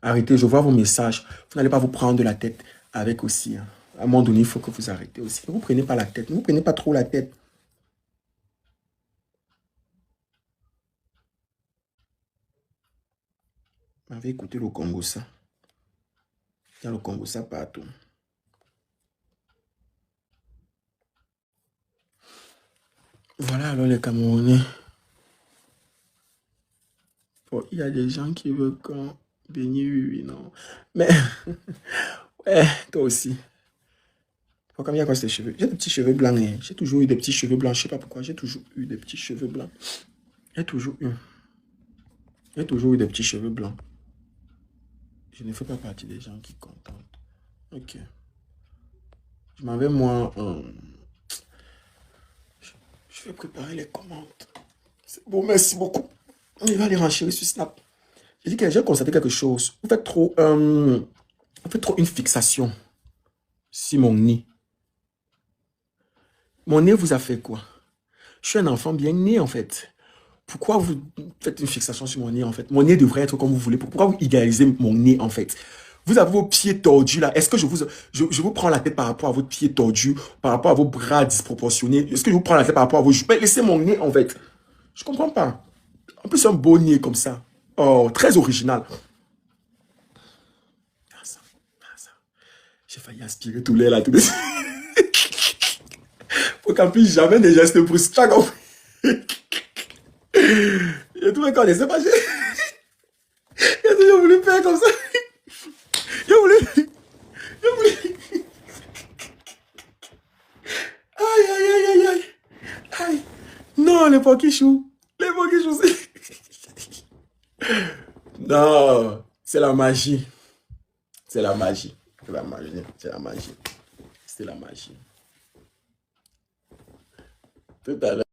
Arrêtez, je vois vos messages. Vous n'allez pas vous prendre la tête avec aussi. Hein. À un moment donné, il faut que vous arrêtez aussi. Ne vous prenez pas la tête. Ne vous prenez pas trop la tête. On va écouter le Congo ça. Il y a le Congo ça partout. Voilà alors les Camerounais. Bon, il y a des gens qui veulent qu'on bénisse, oui, non. Mais, ouais, toi aussi. Faut comme il y a quoi ces cheveux? J'ai des petits cheveux blancs. Hein. J'ai toujours eu des petits cheveux blancs. Je sais pas pourquoi. J'ai toujours eu des petits cheveux blancs. J'ai toujours eu. J'ai toujours eu des petits cheveux blancs. Je ne fais pas partie des gens qui contentent. Ok. Je m'en vais moi. Je vais préparer les commandes. C'est bon, merci beaucoup. Il va les renchérir sur Snap. J'ai constaté quelque chose. Vous faites trop une fixation sur mon nez. Mon nez vous a fait quoi? Je suis un enfant bien né, en fait. Pourquoi vous faites une fixation sur mon nez, en fait? Mon nez devrait être comme vous voulez. Pourquoi vous idéalisez mon nez, en fait? Vous avez vos pieds tordus, là. Est-ce que je vous prends la tête par rapport à votre pied tordu, par rapport à vos bras disproportionnés? Est-ce que je vous prends la tête par rapport à vos joues? Laissez mon nez, en fait. Je comprends pas. En plus, un beau nez comme ça. Oh, très original. Ah, ça. J'ai failli aspirer tout l'air, là, tout de suite. Faut qu'en plus, jamais des gestes brusques. Tu as compris? J'ai tout recordé, c'est pas... J'ai toujours voulu faire comme ça. J'ai voulu... Aïe, aïe, aïe, aïe, aïe. Aïe. Non, les pokichous. Les pokichous, c'est... Non, c'est la magie. C'est la magie. C'est la magie. C'est la magie. C'est la magie. Tout à l'heure.